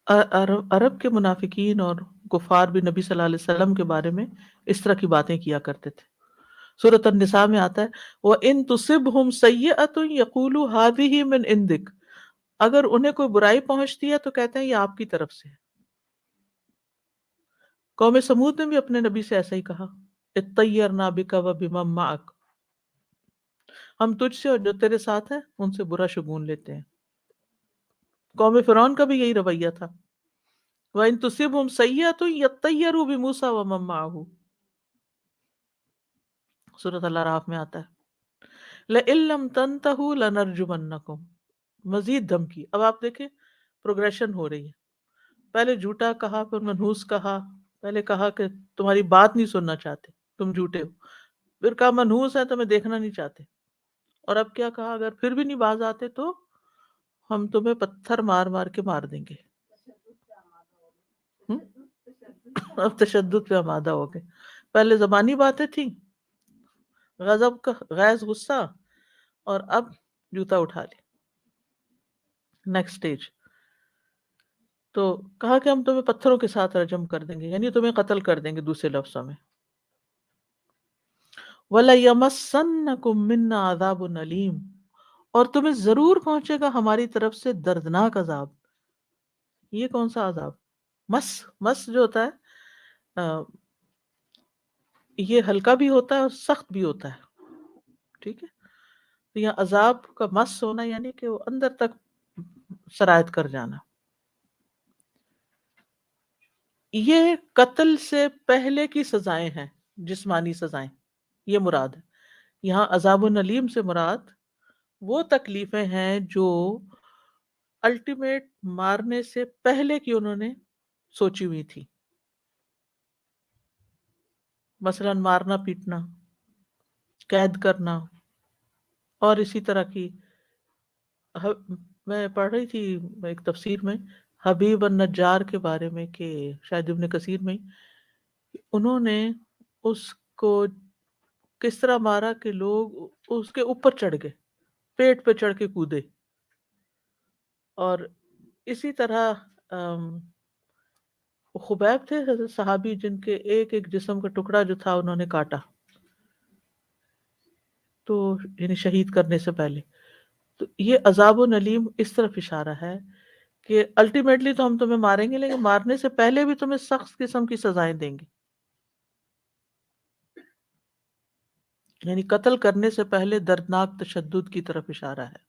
عرب کے منافقین اور کفار بھی نبی صلی اللہ علیہ وسلم کے بارے میں اس طرح کی باتیں کیا کرتے تھے. سورۃ النساء میں آتا ہے وَإِن تُصِبْهُمْ سَيِّئَةٌ يَقُولُوا هَٰذِهِ مِنْ عِنْدِكَ، اگر انہیں کوئی برائی پہنچتی ہے تو کہتے ہیں یہ آپ کی طرف سے ہے. قوم سمود نے بھی اپنے نبی سے ایسا ہی کہا، اطَّيَّرْنَا بِكَ وَبِمَن مَّعَكَ، ہم تجھ سے اور جو تیرے ساتھ ہیں ان سے برا شگون لیتے ہیں. قوم فرعون کا بھی یہی رویہ تھا. وَإِن تُصِبْهُمْ سَيِّئَةٌ يَطَّيَّرُوا بِمُوسَىٰ وَمَن مَّعَهُ، سورۃ الاعراف میں آتا ہے لَئِن لَّمْ تَنْتَهُوا لَنَرْجُمَنَّكُمْ، مزید دھمکی. اب آپ دیکھیں پروگریشن ہو رہی ہے. پہلے جھوٹا کہا، پھر منحوس کہا، پہلے کہا کہ تمہاری بات نہیں سننا چاہتے، تم جھوٹے ہو، پھر کہا منحوس ہے تمہیں دیکھنا نہیں چاہتے، اور اب کیا کہا اگر پھر بھی نہیں باز آتے تو ہم تمہیں پتھر مار مار کے مار دیں گے. اب تشدد پہ آمادہ ہو گئے. پہلے زبانی باتیں تھیں، غضب کا غیظ غصہ، اور اب جوتا اٹھا لی. Next stage. تو کہا کہ ہم تمہیں پتھروں کے ساتھ رجم کر دیں گے، یعنی تمہیں قتل کر دیں گے. دوسرے لفظوں میں وَلَيَمَسَّنَّكُم مِّنَّا عَذَابٌ أَلِيمٌ، اور تمہیں ضرور پہنچے گا ہماری طرف سے دردناک عذاب. یہ کون سا عذاب؟ مس جو ہوتا ہے یہ ہلکا بھی ہوتا ہے اور سخت بھی ہوتا ہے. ٹھیک ہے، تو یہاں عذاب کا مس ہونا یعنی کہ وہ اندر تک سرایت کر جانا. یہ قتل سے پہلے کی سزائیں ہیں، جسمانی سزائیں، یہ مراد ہے یہاں۔ عذاب النلیم سے مراد وہ تکلیفیں ہیں جو الٹیمیٹ مارنے سے پہلے کی انہوں نے سوچی ہوئی تھی، مثلا مارنا پیٹنا، قید کرنا، اور اسی طرح کی۔ میں پڑھ رہی تھی ایک تفسیر میں حبیب النجار کے بارے میں، کہ شاید ابن کثیر میں انہوں نے اس کو کس طرح مارا کہ لوگ اس کے اوپر چڑھ گئے، پیٹ پہ چڑھ کے کودے، اور اسی طرح خبیب تھے حضرت صحابی جن کے ایک ایک جسم کا ٹکڑا جو تھا انہوں نے کاٹا، تو یعنی شہید کرنے سے پہلے۔ تو یہ عذاب و نلیم اس طرف اشارہ ہے کہ الٹیمیٹلی تو ہم تمہیں ماریں گے، لیکن مارنے سے پہلے بھی تمہیں سخت قسم کی سزائیں دیں گے، یعنی قتل کرنے سے پہلے دردناک تشدد کی طرف اشارہ ہے۔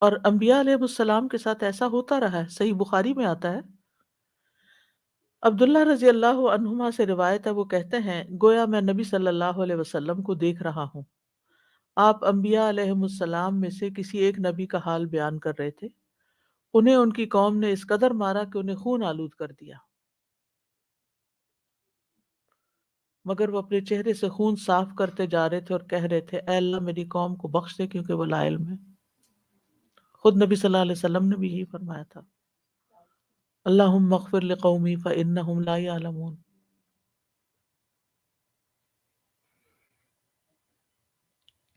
اور انبیاء علیہ السلام کے ساتھ ایسا ہوتا رہا ہے، صحیح بخاری میں آتا ہے، عبداللہ رضی اللہ عنہما سے روایت ہے، وہ کہتے ہیں گویا میں نبی صلی اللہ علیہ وسلم کو دیکھ رہا ہوں، آپ انبیاء علیہ السلام میں سے کسی ایک نبی کا حال بیان کر رہے تھے، انہیں ان کی قوم نے اس قدر مارا کہ انہیں خون آلود کر دیا، مگر وہ اپنے چہرے سے خون صاف کرتے جا رہے تھے اور کہہ رہے تھے اے اللہ میری قوم کو بخش دے کیونکہ وہ لا علم ہے۔ خود نبی صلی اللہ علیہ وسلم نے بھی یہی فرمایا تھا، اللہم اغفر لقومی فإنہم لا یعلمون۔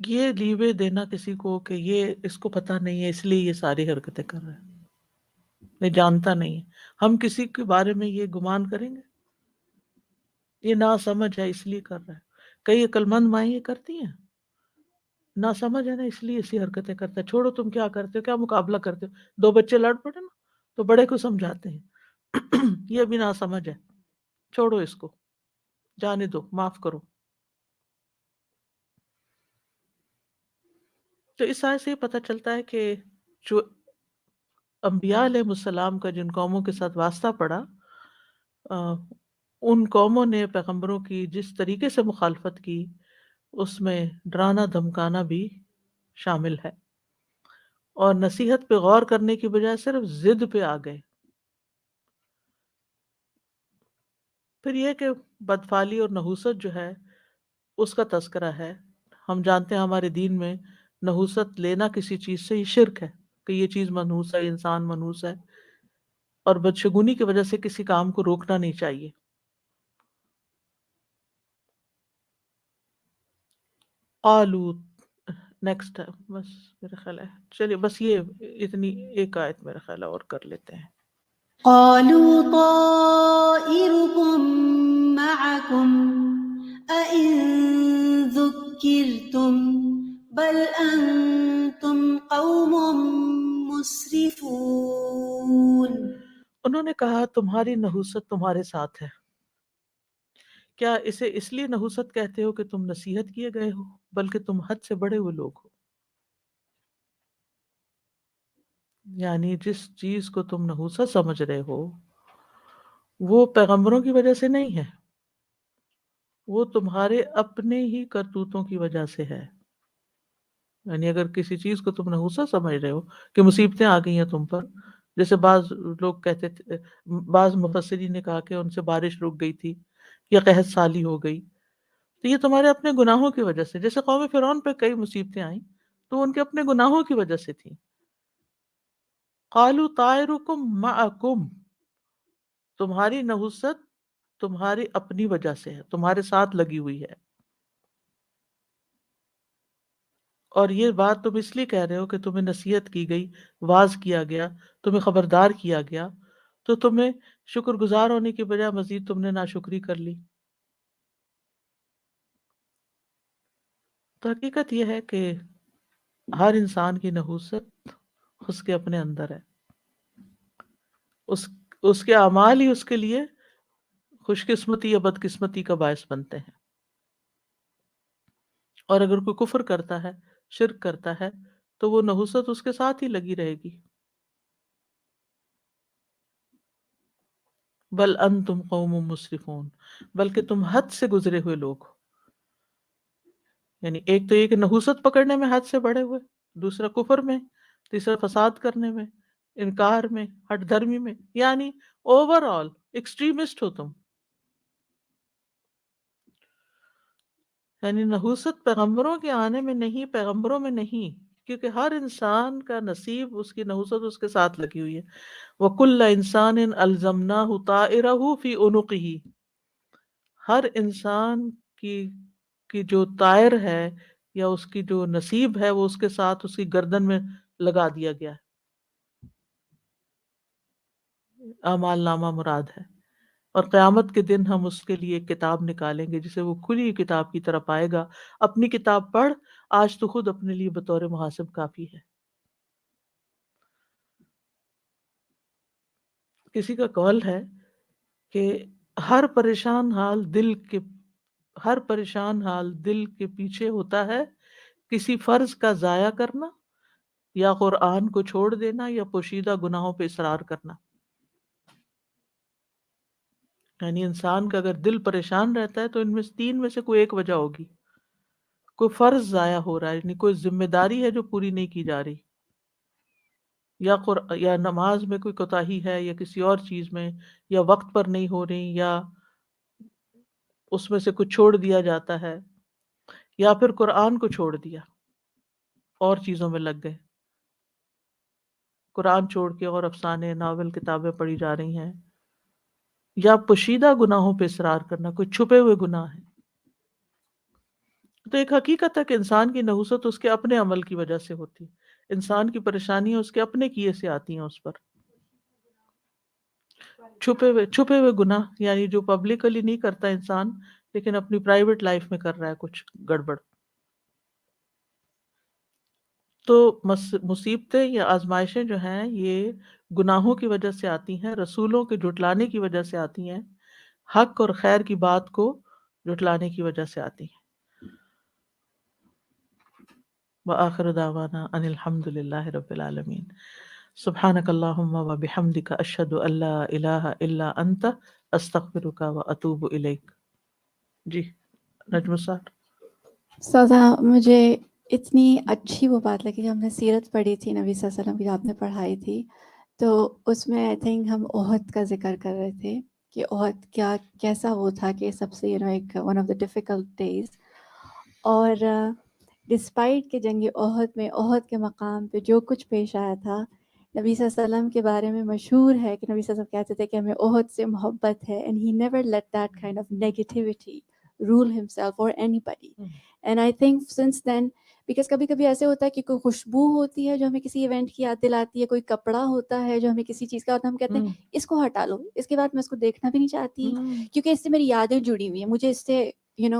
یہ لیوے دینا کسی کو کہ یہ اس کو پتہ نہیں ہے اس لیے یہ ساری حرکتیں کر رہا ہے، نہیں جانتا نہیں ہے، ہم کسی کے بارے میں یہ گمان کریں گے یہ نا سمجھ ہے اس لیے کر رہا ہے۔ کئی عقل مند مائیں یہ کرتی ہیں، نا سمجھ ہے نا اس لیے ایسی حرکتیں کرتا ہے، چھوڑو تم کیا کرتے ہو، کیا مقابلہ کرتے ہو، دو بچے لڑ پڑے نا تو بڑے کو سمجھاتے ہیں یہ بھی نا سمجھ ہے، چھوڑو اس کو، جانے دو، معاف کرو۔ تو اس آیت سے یہ پتہ چلتا ہے کہ جو انبیاء علیہ السلام کا جن قوموں کے ساتھ واسطہ پڑا، ان قوموں نے پیغمبروں کی جس طریقے سے مخالفت کی اس میں ڈرانا دھمکانا بھی شامل ہے، اور نصیحت پہ غور کرنے کی بجائے صرف ضد پہ آ گئے۔ پھر یہ کہ بدفعلی اور نحوست جو ہے اس کا تذکرہ ہے۔ ہم جانتے ہیں ہمارے دین میں نحوست لینا کسی چیز سے یہ شرک ہے، کہ یہ چیز منحوس ہے، انسان منحوس ہے، اور بدشگونی کی وجہ سے کسی کام کو روکنا نہیں چاہیے۔ قالوا نیکسٹ ہے، بس میرا خیال ہے چلیے بس یہ اتنی ایک آیت میرا خیال ہے اور کر لیتے ہیں۔ قالوا طائركم معكم أئن ذكرتم بل أنتم قوم مسرفون۔ انہوں نے کہا تمہاری نحوست تمہارے ساتھ ہے، کیا اسے اس لیے نحوست کہتے ہو کہ تم نصیحت کیے گئے ہو، بلکہ تم حد سے بڑے ہوئے لوگ ہو۔ یعنی جس چیز کو تم نحوست سمجھ رہے ہو وہ پیغمبروں کی وجہ سے نہیں ہے، وہ تمہارے اپنے ہی کرتوتوں کی وجہ سے ہے۔ یعنی اگر کسی چیز کو تم نحوست سمجھ رہے ہو کہ مصیبتیں آ گئی ہیں تم پر، جیسے بعض لوگ کہتے تھے، بعض مفسرین نے کہا کہ ان سے بارش رک گئی تھی یا قحط سالی ہو گئی، تو یہ تمہارے اپنے گناہوں کی وجہ سے، جیسے قوم فرعون پہ کئی مصیبتیں آئیں تو ان کے اپنے گناہوں کی وجہ سے تھیں۔ قالوا طائرکم معکم، تمہاری نحوست تمہاری اپنی وجہ سے ہے، تمہارے ساتھ لگی ہوئی ہے، اور یہ بات تم اس لیے کہہ رہے ہو کہ تمہیں نصیحت کی گئی، واعظ کیا گیا، تمہیں خبردار کیا گیا، تو تمہیں شکر گزار ہونے کی بجائے مزید تم نے ناشکری کر لی۔ تو حقیقت یہ ہے کہ ہر انسان کی نحوست اس کے اپنے اندر ہے، اس کے اعمال ہی اس کے لیے خوش قسمتی یا بد قسمتی کا باعث بنتے ہیں، اور اگر کوئی کفر کرتا ہے، شرک کرتا ہے، تو وہ نحوست اس کے ساتھ ہی لگی رہے گی۔ بل انتم قوم مسرفون، بلکہ تم حد سے گزرے ہوئے لوگ ہو. یعنی ایک تو یہ کہ نحوست پکڑنے میں حد سے بڑھے ہوئے، دوسرا کفر میں، تیسرا فساد کرنے میں، انکار میں، ہٹ دھرمی میں، یعنی اوور آل ایکسٹریمسٹ ہو تم. یعنی نحوست پیغمبروں کے آنے میں نہیں، پیغمبروں میں نہیں، کیونکہ ہر انسان کا نصیب اس کی نحوست اس کے ساتھ لگی ہوئی ہے. وَكُلَّ إِنسَانٍ أَلْزَمْنَاهُ طَائِرَهُ فِي عُنُقِهِ، ہر انسان کی جو طائر ہے یا اس کی جو نصیب ہے وہ اس کے ساتھ اس کی گردن میں لگا دیا گیا ہے. اعمال نامہ مراد ہے. اور قیامت کے دن ہم اس کے لیے ایک کتاب نکالیں گے جسے وہ کھلی کتاب کی طرف آئے گا. اپنی کتاب پڑھ، آج تو خود اپنے لیے بطور محاسب کافی ہے. کسی کا قول ہے کہ ہر پریشان حال دل کے پیچھے ہوتا ہے کسی فرض کا ضائع کرنا، یا قرآن کو چھوڑ دینا، یا پوشیدہ گناہوں پہ اصرار کرنا. یعنی انسان کا اگر دل پریشان رہتا ہے تو ان میں تین میں سے کوئی ایک وجہ ہوگی. کوئی فرض ضائع ہو رہا ہے، یعنی کوئی ذمہ داری ہے جو پوری نہیں کی جا رہی، یا نماز میں کوئی کوتاہی ہے، یا کسی اور چیز میں، یا وقت پر نہیں ہو رہی، یا اس میں سے کچھ چھوڑ دیا جاتا ہے، یا پھر قرآن کو چھوڑ دیا اور چیزوں میں لگ گئے. قرآن چھوڑ کے اور افسانے، ناول، کتابیں پڑھی جا رہی ہیں، یا پوشیدہ گناہوں پہ اصرار کرنا، کوئی چھپے ہوئے گناہ ہیں. تو ایک حقیقت ہے کہ انسان کی نحوست اس کے اپنے عمل کی وجہ سے ہوتی ہے. انسان کی پریشانیاں اس کے اپنے کیے سے آتی ہیں اس پر. چھپے ہوئے گناہ یعنی جو پبلکلی نہیں کرتا انسان لیکن اپنی پرائیویٹ لائف میں کر رہا ہے کچھ گڑبڑ. تو مصیبتیں یا آزمائشیں جو ہیں یہ گناہوں کی وجہ سے آتی ہیں، رسولوں کے جھٹلانے کی وجہ سے آتی ہیں، حق اور خیر کی بات کو جھٹلانے کی وجہ سے آتی ہیں. وآخر دعوانا ان الحمد للہ رب العالمین. سبحانک اللہم وبحمدک اشہد ان لا الہ الا انت استغفرک واتوب الیک. جی نجم الثار. سودا مجھے اتنی اچھی وہ بات لگی جو ہم نے سیرت پڑھی تھی نبی صلی اللہ علیہ وسلم کی، آپ نے پڑھائی تھی، تو اس میں آئی تھنک ہم احد کا ذکر کر رہے تھے کہ احد کیسا وہ تھا کہ سب سے ایک one of the difficult days. اور ڈسپائٹ کہ جنگ احد میں احد کے مقام پہ جو کچھ پیش آیا تھا، نبی صلی اللہ علیہ وسلم کے بارے میں مشہور ہے کہ نبی صلی اللہ علیہ وسلم کہتے تھے کہ ہمیں احد سے محبت ہے، and he never let that kind of negativity rule himself or anybody. And I think since then, because کبھی کبھی ایسے ہوتا ہے کہ کوئی خوشبو ہوتی ہے جو ہمیں کسی ایونٹ کی یاد دلاتی ہے، کوئی کپڑا ہوتا ہے جو ہمیں کسی چیز کا ہوتا ہے، ہم کہتے ہیں اس کو ہٹا لو، اس کے بعد میں اس کو دیکھنا بھی نہیں چاہتی کیونکہ اس سے میری یادیں جڑی ہوئی ہیں، مجھے اس سے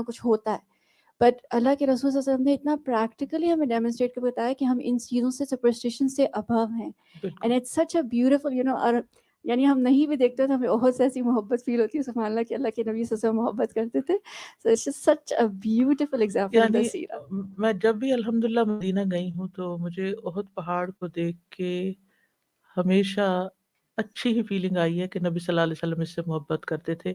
کچھ ہوتا ہے. بٹ اللہ کے رسول صلی اللہ علیہ وسلم نے اتنا پریکٹیکلی ہمیں ڈیمونسٹریٹ کر بتایا کہ ہم ان چیزوں سے سپرسٹیشن سے ابو ہیں. And it's such a beautiful اور یعنی ہم نہیں بھی دیکھتے تو ہمیں بہت سے ایسی محبت فیل ہوتی ہے، سبحان اللہ کہ اللہ کے نبی صلی اللہ علیہ وسلم محبت کرتے تھے. So it's just such a beautiful example in the یعنی سیرہ. میں جب بھی الحمدللہ مدینہ گئی ہوں تو مجھے احد پہاڑ کو دیکھ کے ہمیشہ اچھی ہی فیلنگ آئی ہے کہ نبی صلی اللہ علیہ وسلم اس سے محبت کرتے تھے.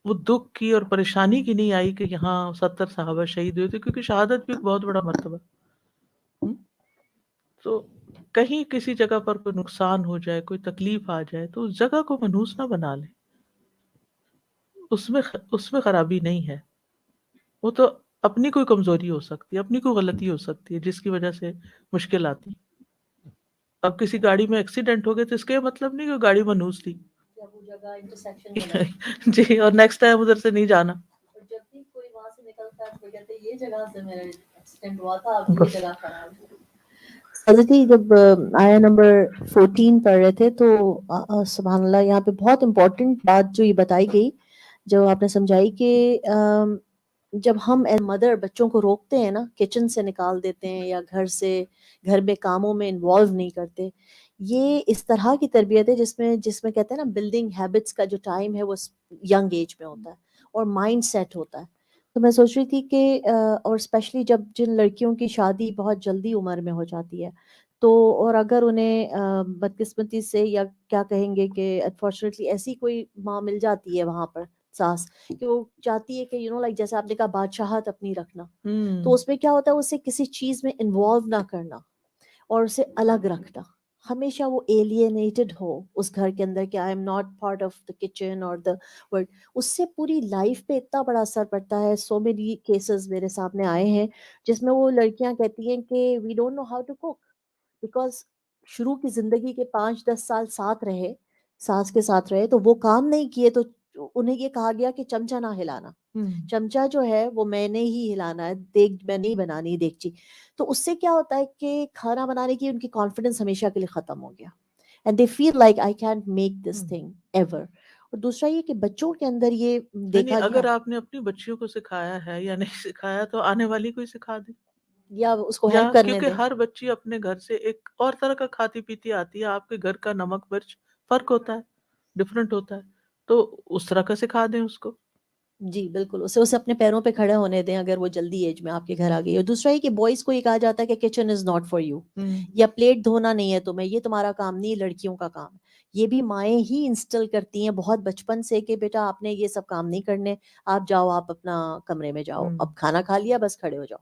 وہ دکھ کی اور پریشانی کی نہیں آئی کہ یہاں 70 صحابہ شہید ہوئے تھے، کیونکہ شہادت بھی ایک بہت بڑا مرتبہ. تو کہیں کسی جگہ پر کوئی نقصان ہو جائے، کوئی تکلیف آ جائے تو اس جگہ کو منحوس نہ بنا لیں، اس میں خرابی نہیں ہے. وہ تو اپنی کوئی کمزوری ہو سکتی ہے، اپنی کوئی غلطی ہو سکتی ہے جس کی وجہ سے مشکل آتی. اب کسی گاڑی میں ایکسیڈنٹ ہو گئے تو اس کا یہ مطلب نہیں کہ گاڑی منحوس تھی جی، اور نیکسٹ ٹائم ادھر سے نہیں جانا. جب بھی کوئی وہاں سے نکلتا ہے تو کہتے ہیں یہ جگہ سے میرا ایکسیڈنٹ ہوا تھا، اب یہ جگہ خراب ہے. حضرت جب آیا نمبر 14 پڑھ رہے تھے تو سبحان اللہ یہاں پہ بہت امپورٹنٹ بات جو یہ بتائی گئی، جو آپ نے سمجھائی کہ جب ہم مدر بچوں کو روکتے ہیں نا، کچن سے نکال دیتے ہیں یا گھر میں کاموں میں انوالو نہیں کرتے، یہ اس طرح کی تربیت ہے جس میں کہتے ہیں نا بلڈنگ ہیبٹس کا جو ٹائم ہے وہ ینگ ایج میں ہوتا ہے اور مائنڈ سیٹ ہوتا ہے. تو میں سوچ رہی تھی کہ اور اسپیشلی جن لڑکیوں کی شادی بہت جلدی عمر میں ہو جاتی ہے تو اور اگر انہیں بدقسمتی سے یا کیا کہیں گے کہ انفارچونیٹلی ایسی کوئی ماں مل جاتی ہے وہاں پر ساس کہ وہ چاہتی ہے کہ لائک جیسے آپ نے کہا بادشاہت اپنی رکھنا، تو اس میں کیا ہوتا ہے اسے کسی چیز میں انوالو نہ کرنا اور اسے الگ رکھنا، ہمیشہ وہ ایلینیٹڈ ہو اس گھر کے اندر کہ I am not part of the kitchen اور دا ورلڈ، اس سے پوری لائف پہ اتنا بڑا اثر پڑتا ہے. سو مینی کیسز میرے سامنے آئے ہیں جس میں وہ لڑکیاں کہتی ہیں کہ we don't know how to cook, because شروع کی زندگی کے 5-10 سال ساتھ رہے، ساس کے ساتھ رہے، تو وہ کام نہیں کیے تو انہیں یہ کہا گیا کہ چمچہ نہ ہلانا، چمچہ جو ہے وہ میں نے ہی ہلانا ہے، دیگ میں نہیں بنانی دیگچی. تو اس سے کیا ہوتا ہے کہ کھانا بنانے کی ان کی کانفیڈنس ہمیشہ کے لیے ختم ہو گیا، and they feel like I can't make this thing ever. اور دوسرا یہ کہ بچوں کے اندر یہ دیکھا اگر گیا، آپ نے اپنی بچیوں کو سکھایا ہے یا نہیں سکھایا تو آنے والی کو ہی سکھا دیں، یا اس کو یا ہیلپ کرنے کیونکہ دیں. ہر بچی اپنے گھر سے ایک اور طرح کا کھاتی پیتی آتی ہے، آپ کے گھر کا نمک مرچ فرق ہوتا ہے، ڈفرینٹ ہوتا ہے، تو اس طرح کا سکھا دیں اس کو. جی بالکل، اسے اپنے پیروں پہ کھڑے ہونے دیں اگر وہ جلدی ایج میں آپ کے گھر آ گئی. اور دوسرا یہ کہ بوائز کو یہ کہا جاتا ہے کہ kitchen is not for you, یا پلیٹ دھونا نہیں ہے تمہیں، یہ تمہارا کام نہیں، لڑکیوں کا کام. یہ بھی مائیں ہی انسٹل کرتی ہیں بہت بچپن سے کہ بیٹا آپ نے یہ سب کام نہیں کرنے، آپ جاؤ، آپ اپنا کمرے میں جاؤ، اب کھانا کھا لیا بس کھڑے ہو جاؤ.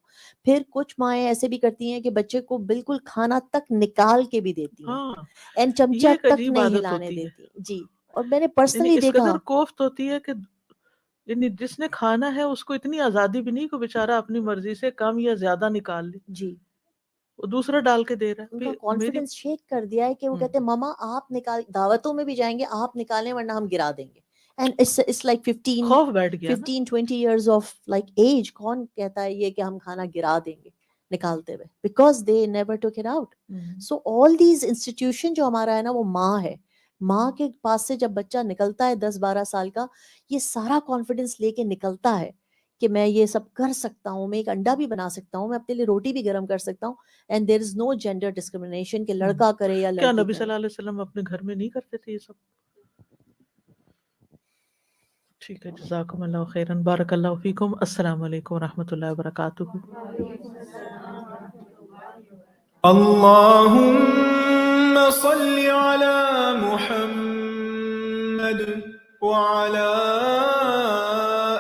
پھر کچھ مائیں ایسے بھی کرتی ہیں کہ بچے کو بالکل کھانا تک نکال کے بھی دیتی ہیں، ہاں اینڈ یہ چمچہ ایک تک عجیب نہیں عادت ہلانے ہوتی ہے، دیتی. جی، اور میں نے یعنی پرسنلی اس دیکھا. قدر کوفت ہوتی ہے کہ یعنی جس نے کھانا ہے اس کو اتنی آزادی بھی نہیں کہ بیچارہ اپنی مرضی سے کم یا زیادہ نکال لے، جی، وہ دوسرا ڈال کے دے رہا ان ہے. کا میری کانفیڈنس شیک کر دیا ہے کہ وہ کہتے ہیں ماما آپ نکال، دعوتوں میں بھی جائیں گے آپ نکالیں ورنہ ہم گرا دیں گے. اینڈ اٹس لائک 15 خوف بیٹھ گیا نا. 20 ایئرز آف لائک ایج. کون کہتا ہے یہ کہ ہم کھانا گرا دیں گے نکالتے ہوئے، because they never took it out. So all these institution جو ہمارا ہے نا وہ ماں ہے. ماں کے پاس سے جب بچہ نکلتا ہے 10-12 سال کا، یہ سارا کانفیڈنس لے کے نکلتا ہے کہ میں یہ سب کر سکتا ہوں، میں ایک انڈا بھی بنا سکتا ہوں، میں اپنے لیے روٹی بھی گرم کر سکتا ہوں. And there is no gender discrimination کہ لڑکا کرے یا کیا لڑکی نبی صلی کرے. اللہ علیہ وسلم اپنے گھر میں نہیں کرتے تھے یہ سب؟ ٹھیک ہے، جزاکم اللہ خیرن، بارک اللہ فیکم. السلام علیکم ورحمۃ اللہ وبرکاتہ. اللهم صل على محمد وعلى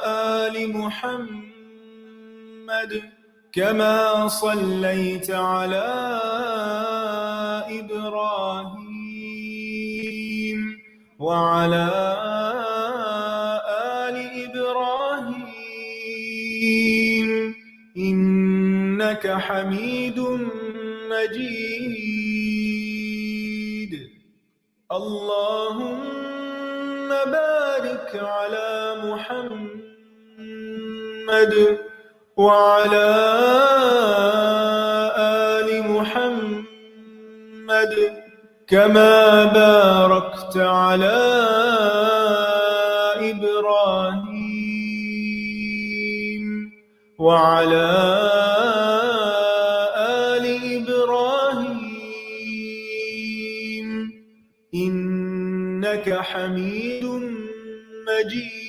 آل محمد كما صليت على إبراهيم وعلى آل إبراهيم إنك حميد مجيد. اللهم بارك على محمد وعلى آل محمد كما باركت على إبراهيم وعلى آل إبراهيم إنك حميد مجيد.